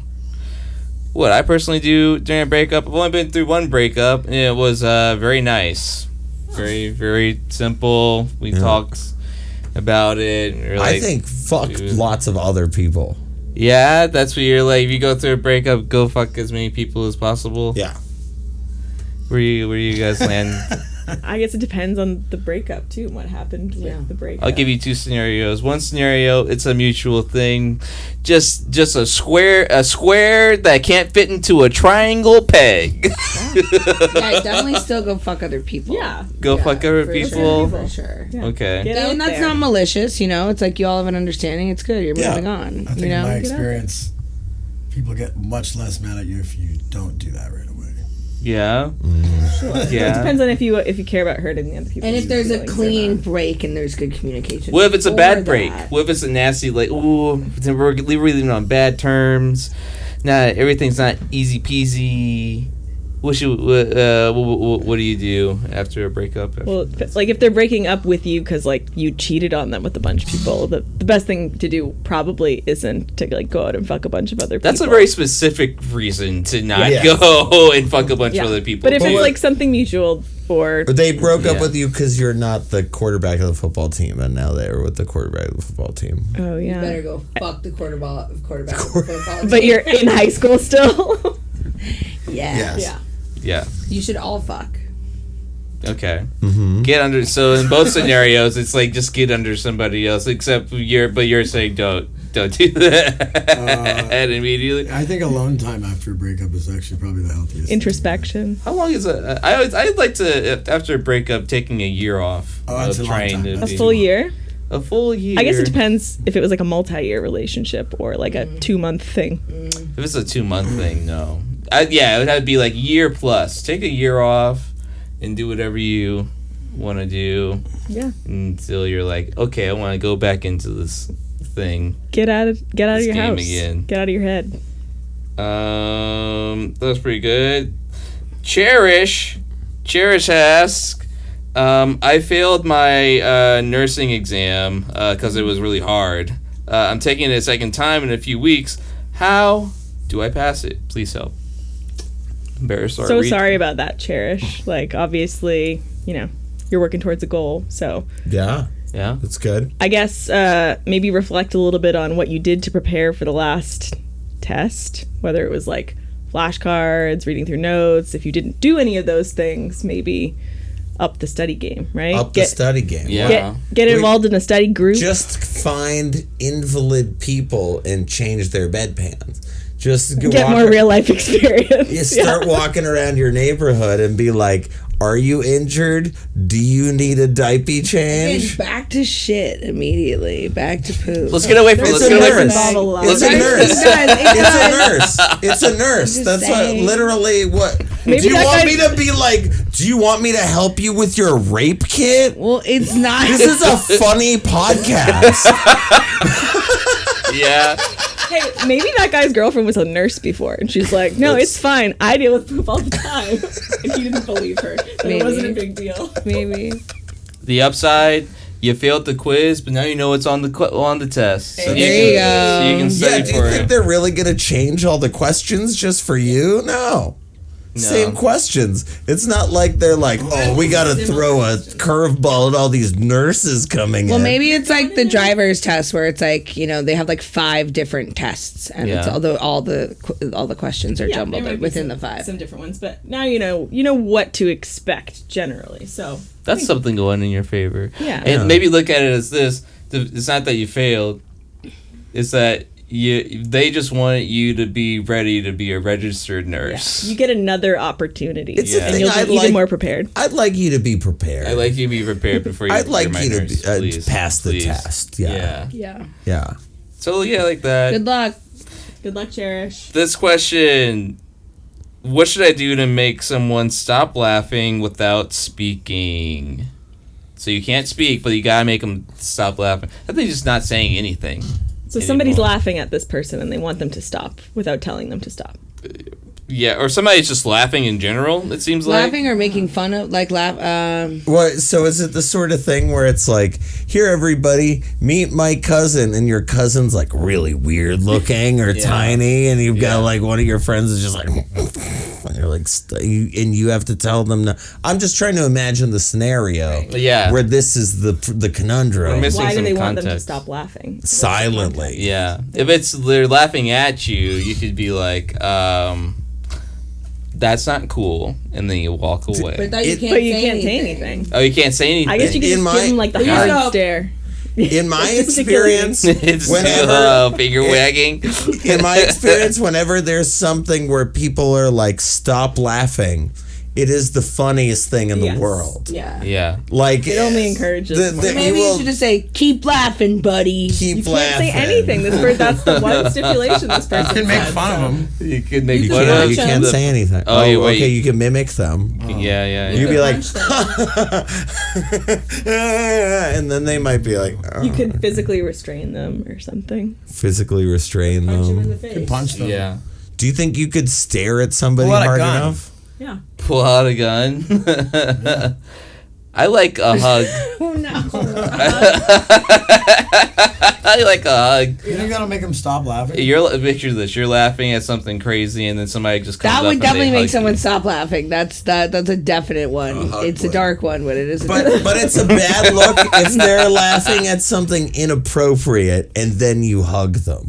What I personally do during a breakup, I've only been through one breakup, and it was very nice. Very, very simple. We talked about it. We were I like, think fuck dude. lots of other people. Yeah, that's what you're like. If you go through a breakup, go fuck as many people as possible. Yeah. Where you guys land? I guess it depends on the breakup too, and what happened with the breakup. I'll give you two scenarios. One scenario, it's a mutual thing, just a square that can't fit into a triangle peg. Yeah, definitely still go fuck other people. Yeah. Go fuck other for people. For sure. Yeah. Okay. Get out And that's there. not malicious, It's like you all have an understanding. It's good. You're moving on. I think in my experience, people get much less mad at you if you don't do that right away. Yeah. Sure. Yeah. It depends on if you care about hurting the other people. And if there's a feelings or clean not. break and there's good communication. What if it's a before bad break? that? What if it's a nasty, like, ooh, then we're leaving on bad terms? Nah, everything's not easy peasy. What do you do after a breakup? Well, if they're breaking up with you because like you cheated on them with a bunch of people, the best thing to do probably isn't to like go out and fuck a bunch of other people. That's a very specific reason to not Yeah. go and fuck a bunch of other people. But if it's like something mutual or But they broke up Yeah. with you because you're not the quarterback of the football team, and now they're with the quarterback of the football team. oh yeah, You better go fuck the quarterback of football. but you're in high school still. Yeah. Yes. Yeah. yeah. You should all fuck. Okay. Mm-hmm. Get under. So in both scenarios, it's like just get under somebody else. Except you're saying don't do that immediately. I think alone time after a breakup is actually probably the healthiest. Introspection. How long is it? I'd like to after a breakup taking a year off. Oh, that's of a long trying time. to A be- full year. A full year. I guess it depends if it was like a multi-year relationship or like a 2-month thing. If it's a 2-month thing, no. Yeah, it would have to be like year plus. Take a year off and do whatever you want to do Yeah. until you're like, okay, I want to go back into this thing. Get out of This your game house. again. Get out of your head. That was pretty good. Cherish asks, I failed my nursing exam because it was really hard. I'm taking it a second time in a few weeks. How do I pass it? Please help. Embarrassed. Sorry about that, Cherish. Like, obviously, you're working towards a goal. So Yeah, Yeah. that's good. I guess maybe reflect a little bit on what you did to prepare for the last test, whether it was like flashcards, reading through notes. If you didn't do any of those things, maybe up the study game, right? Up the study game. Yeah. Get involved in a study group. Just find invalid people and change their bedpans. Just Get more real life experience. You start walking around your neighborhood and be like, are you injured? Do you need a diaper change? And back to shit immediately. Back to poop. Let's get away from. It's Let's a get away from. nurse. It's a nurse. It's a nurse. It's a nurse. That's what literally what. Maybe do you that want guy- me to be like? Do you want me to help you with your rape kit? Well, it's not. This is a funny podcast. Yeah. Hey, maybe that guy's girlfriend was a nurse before, and she's like, "No, it's fine. I deal with poop all the time." And he didn't believe her. That it wasn't a big deal. Maybe. The upside, you failed the quiz, but now you know what's on the test. So There you go. So you can study Yeah, do you for think it. they're really gonna change all the questions just for you? No. Same questions. It's not like they're like, oh, we gotta throw a curveball at all these nurses coming Well, in. maybe it's like the driver's test where it's like, you know, they have like 5 different tests and it's all the questions are There jumbled might be within the 5. some different ones, but now you know what to expect generally. So That's something going in your favor. Yeah. And maybe look at it as this. It's not that you failed. It's that they just wanted you to be ready to be a registered nurse. you get another opportunity, It's and you'll be even more prepared. I'd like you to be prepared. I'd like you to be prepared before you I'd like you're my you to nurse, please. pass the Please. test. Yeah. Yeah. Yeah. So, yeah, like that. Good luck. Good luck, Cherish. This question, what should I do to make someone stop laughing without speaking? So you can't speak, but you gotta make them stop laughing. I think just not saying anything. So somebody's laughing at this person, and they want them to stop without telling them to stop. Yeah, or somebody's just laughing in general, it seems like. Laughing or making fun of, like, What? So is it the sort of thing where it's like, here, everybody, meet my cousin, and your cousin's like really weird looking or tiny, and you've got like one of your friends is just like, and you're like, and you have to tell them no. I'm just trying to imagine the scenario, where this is the conundrum. Why do they want them to stop laughing? Silently. Yeah. If they're laughing at you, you could be like, that's not cool, and then you walk away. But you can't say anything. Oh, you can't say anything. I guess you can just give them like the hard stare. In my experience, it's finger wagging. In my experience, whenever there's something where people are like, stop laughing, it is the funniest thing in the world. Yeah. Like, it only encourages. Maybe you should just say, "Keep laughing, buddy." Keep You can't say anything. That's the one stipulation this person You can make said, fun of them. You could make You fun of you can't say anything. Oh, wait. Okay, you can mimic them. Yeah. You'd be like, and then they might be like, You could physically restrain them or something. physically restrain Punch them in them. the face. Punch them. Yeah. Do you think you could stare at somebody Pull out a hard gun. enough? Yeah. Pull out a gun. I like a hug. Oh no. I like a hug. You think that'll make them stop laughing? Picture this. You're laughing at something crazy, and then somebody just comes That up would and definitely they make hug someone you. stop laughing. That's a definite one. It's a dark one, but it is. But it's a bad look if they're laughing at something inappropriate and then you hug them.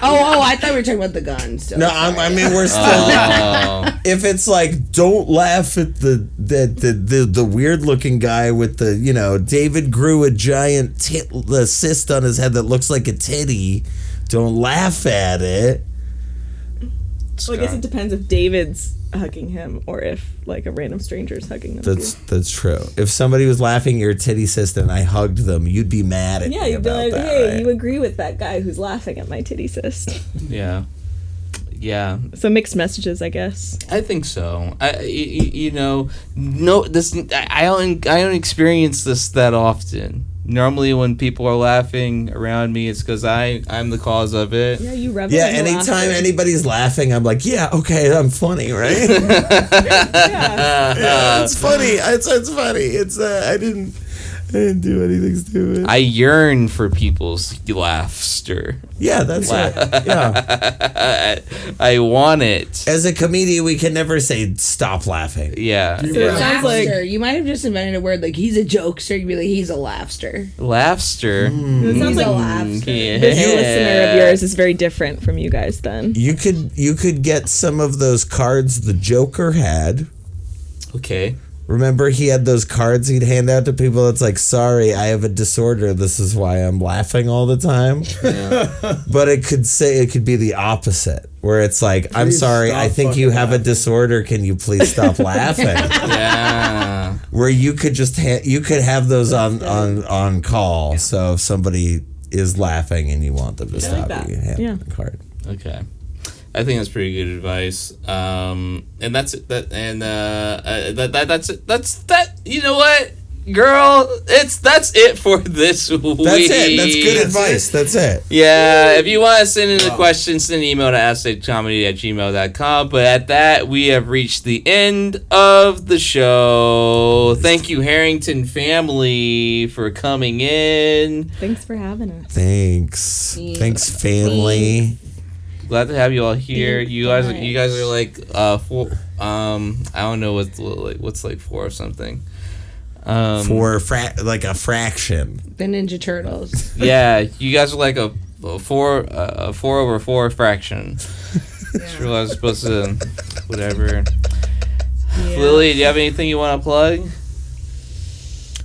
Oh, I thought we were talking about the gun still. No, I mean we're still. Oh. If it's like, don't laugh at the weird looking guy with the David grew a giant cyst on his head that looks like a titty. Don't laugh at it. Well, I guess it depends if David's hugging him or if like a random stranger's hugging him. That's true. If somebody was laughing at your titty cyst and I hugged them, you'd be mad at me you'd be about like, that, hey, right? you agree with that guy who's laughing at my titty cyst. Yeah. So mixed messages, I guess. I think so. I don't experience this that often. Normally, when people are laughing around me, it's because I'm the cause of it. Yeah, you revel. Yeah, in the anytime laughter. anybody's laughing, I'm like, yeah, okay, I'm funny, right? It's funny. It's funny. It's I didn't do anything stupid. I yearn for people's laughter. Yeah, that's right. Yeah. I want it. As a comedian, we can never say stop laughing. Yeah. So it sounds like Laughster. You might have just invented a word like he's a jokester. You'd be like, he's a laughster. Laughter. it sounds He's like a laughster. Yeah. this listener of yours is very different from you guys. Then You could get some of those cards the Joker had. Okay. Remember, he had those cards he'd hand out to people that's like, sorry, I have a disorder. This is why I'm laughing all the time. Yeah. But it could be the opposite, where it's like, I'm sorry, I think you have a disorder. Can you please stop laughing? Yeah. Where you could just you could have those on call. So if somebody is laughing and you want them to stop, you hand the card. Okay. I think that's pretty good advice. And that's it. That's it. You know what, girl? That's it for this week. That's it. That's good advice. That's it. Yeah. If you want to send in a question, send an email to askcomedy@gmail.com. But at that, we have reached the end of the show. Thank you, Harrington family, for coming in. Thanks for having us. Thanks, family. Glad to have you all here. You guys are like four. I don't know what's like four or something. For a fraction. The Ninja Turtles. Yeah, you guys are like a 4/4 fraction. Just realized I was supposed to whatever. Yeah. Lily, do you have anything you want to plug?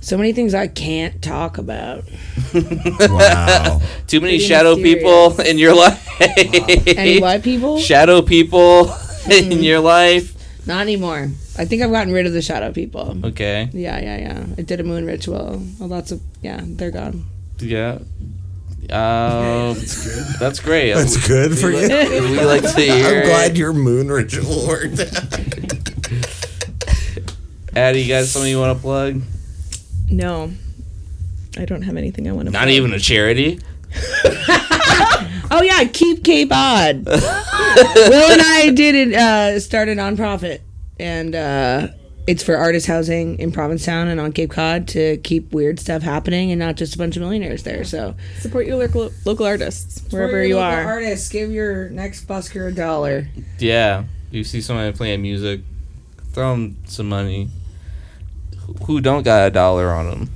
So many things I can't talk about. Wow. Too many shadow people in your life. Any what people? Shadow people in your life. Not anymore. I think I've gotten rid of the shadow people. Okay. Yeah. I did a moon ritual. Well, they're gone. Yeah. That's great. That's good for you. We like to hear. I'm glad your moon ritual worked out. Addie, you got something you want to plug? No, I don't have anything I want to. Not even a charity. Oh yeah, Keep Cape Odd. Will and I start a nonprofit, and it's for artist housing in Provincetown and on Cape Cod to keep weird stuff happening and not just a bunch of millionaires there. So support your local artists wherever you are. Artists, give your next busker $1. Yeah, you see somebody playing music, throw them some money. Who don't got $1 on them?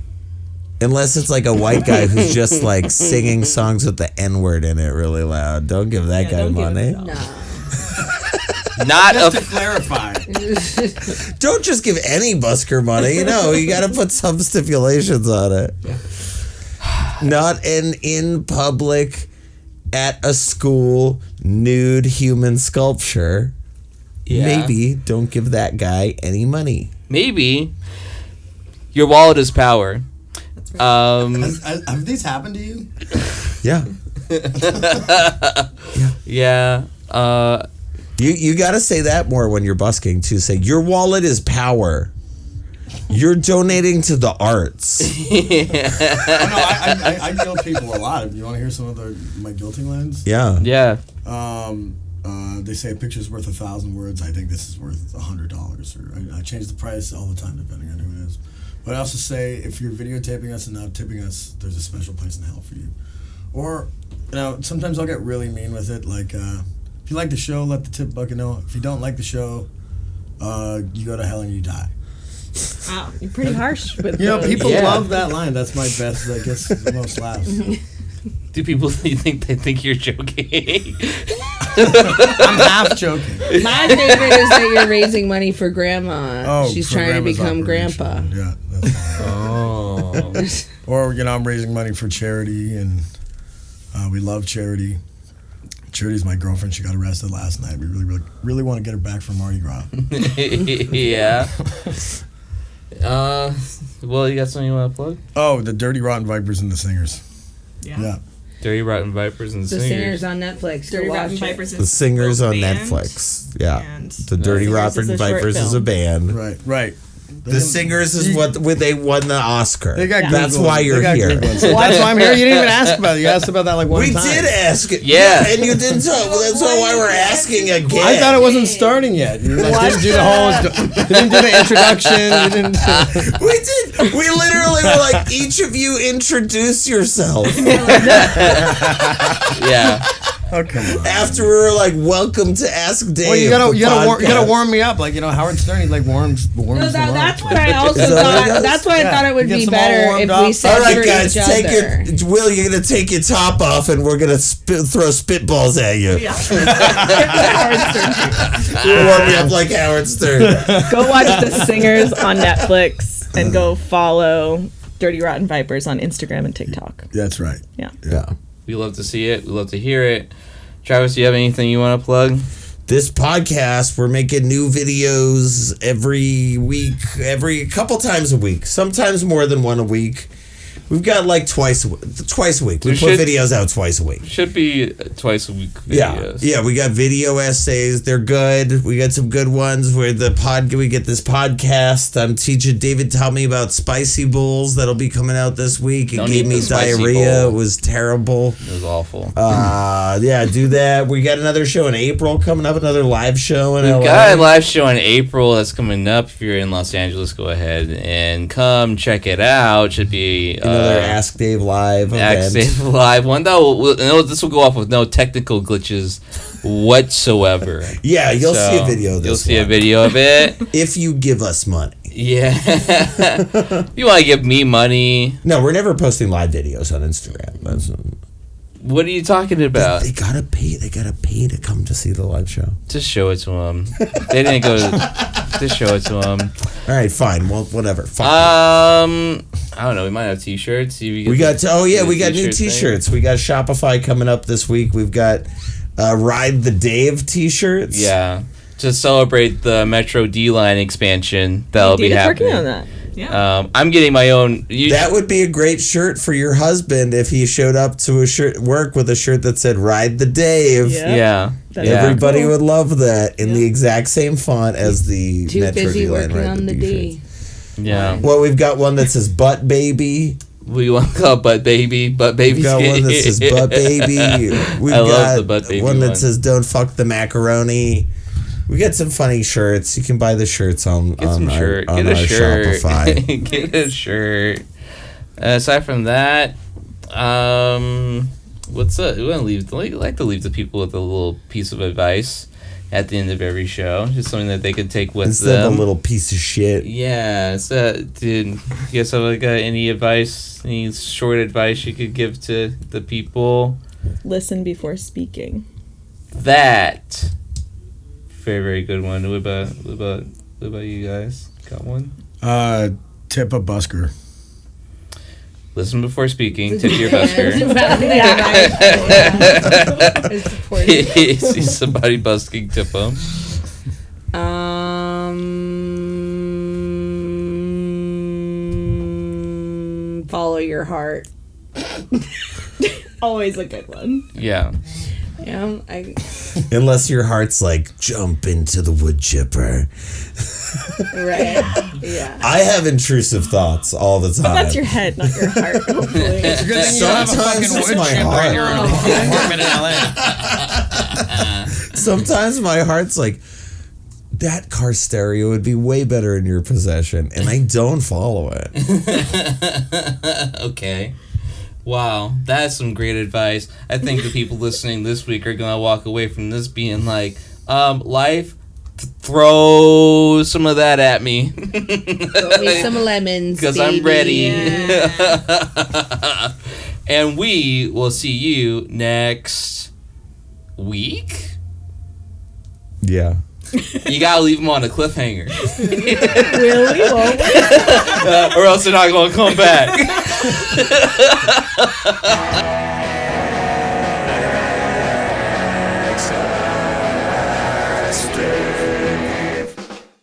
Unless it's like a white guy who's just like singing songs with the N-word in it really loud. Don't give that guy money. No. Not just to clarify. Don't just give any busker money. You got to put some stipulations on it. Not in public, at a school, nude human sculpture. Yeah. Maybe don't give that guy any money. Maybe. Your wallet is power. That's right. Have these happened to you? Yeah. Yeah. You got to say that more when you're busking too. Say your wallet is power. You're donating to the arts. I guilt people a lot. If you want to hear some of my guilting lines. Yeah. Yeah. They say a picture's worth 1,000 words. I think this is worth $100. Or I change the price all the time depending on who it is. But I also say if you're videotaping us and not tipping us, there's a special place in hell for you. Or, sometimes I'll get really mean with it. Like, if you like the show, let the tip bucket know. If you don't like the show, you go to hell and you die. Wow, you're pretty harsh with people love that line. That's my best. That gets the most laughs. Do people think you're joking? I'm half joking. My favorite is that you're raising money for Grandma. Oh, she's trying to become Grandpa. Yeah. That's Or I'm raising money for charity, and we love charity. Charity's my girlfriend. She got arrested last night. We really, really, really want to get her back from Mardi Gras. Yeah. Well, you got something you want to plug? Oh, the Dirty Rotten Vipers and the Singers. Yeah. Dirty Rotten Vipers and the Singers. The Singers on Netflix. Dirty Rotten Vipers. The Singers on Netflix. Yeah. And the Dirty Rotten Vipers is a band. Right. The Singers is what they won the Oscar. They got That's why you're here. Well, that's why I'm here. You didn't even ask about it. You asked about that like one time. We did ask it. Yeah. And you didn't tell. That's why we're asking again. I thought it wasn't starting yet. You didn't do the whole. You didn't do the introduction. You didn't. We did. We literally were like, each of you introduce yourself. Yeah. Oh, come on. After we were like, welcome to Ask Dave. Well, you the gotta podcast. warm me up, like Howard Stern. He like warms. No, them up. that's what I also Is that what it thought. does? That's why I Yeah. thought it would Gets be them all better warmed if up. we said All right, for guys, each take other. it. Will, you're gonna take your top off, and we're gonna throw spitballs at you. Warm me up like Howard Stern. Go watch The Singers on Netflix and go follow Dirty Rotten Vipers on Instagram and TikTok. That's right. Yeah. We love to see it. We love to hear it. Travis, do you have anything you want to plug? This podcast, we're making new videos every week, every couple times a week, sometimes more than one a week. We've got like twice a week. We put videos out twice a week. Should be twice a week videos. Yeah, we got video essays. They're good. We got some good ones where we get this podcast. I'm teaching. David taught me about spicy bowls that'll be coming out this week. It Don't gave eat me the spicy diarrhea. bowl. It was terrible. It was awful. Yeah, do that. We got another show in April coming up, another live show in We've LA. got a live show in April that's coming up. If you're in Los Angeles, go ahead and come check it out. Should be Another Ask Dave live Ask event. Dave live one. This will go off with no technical glitches whatsoever. Yeah, you'll So, see a video of this You'll see a one. video of it. If you give us money. Yeah. You want to give me money? No, we're never posting live videos on Instagram. What are you talking about? They gotta pay. They gotta pay to come to see the live show. Just show it to them. They didn't go to... Just show it to them. All right, fine. Well, whatever. Fuck I don't know. We might have t-shirts. See if we we got we got new t-shirt thing. t-shirts. We got Shopify coming up this week. We've got Ride the Dave t-shirts. Yeah. To celebrate the Metro D-Line expansion that'll be David's happening. working on that. Yeah. I'm getting my own... That would be a great shirt for your husband if he showed up to work with a shirt that said Ride the Dave. Yeah. Yeah. That'd Yeah. Everybody Cool. would love that in the exact same font as the Too Metro busy D-Line working Ride on the t-shirts. D. Yeah. Well, we've got one that says Butt Baby. We want to call Butt Baby. Butt Baby. We've got one that says Butt Baby. We've I love got the Butt Baby one that one. says Don't Fuck the Macaroni. We got some funny shirts. You can buy the shirts on Get some shirt. our Get a shirt. Shopify. Get a shirt. Aside from that, what's up? We want to leave. I like to leave the people with a little piece of advice at the end of every show. Just something that they could take with Instead them. of a little piece of shit. Yeah. So, dude, you guys have any advice? Any short advice you could give to the people? Listen before speaking. That. Very, very good one. What about you guys? Got one? Tip a busker. Listen before speaking. Tip your busker. See somebody busking, tip them. Follow your heart. Always a good one. Yeah. Yeah, Unless your heart's like, jump into the wood chipper. right. Yeah. I have intrusive thoughts all the time. But that's your head, not your heart. Hopefully. It's a good thing you don't have a Sometimes fucking it's wood my chipper heart. in your apartment in LA. Sometimes my heart's like, that car stereo would be way better in your possession, and I don't follow it. Okay. Wow, that's some great advice. I think the people listening this week are gonna walk away from this being like, life, throw some of that at me. Throw me some lemons, Because I'm baby. ready. And we will see you next week. Yeah. You gotta leave them on a cliffhanger. Really? Won't we? Or else they're not gonna come back.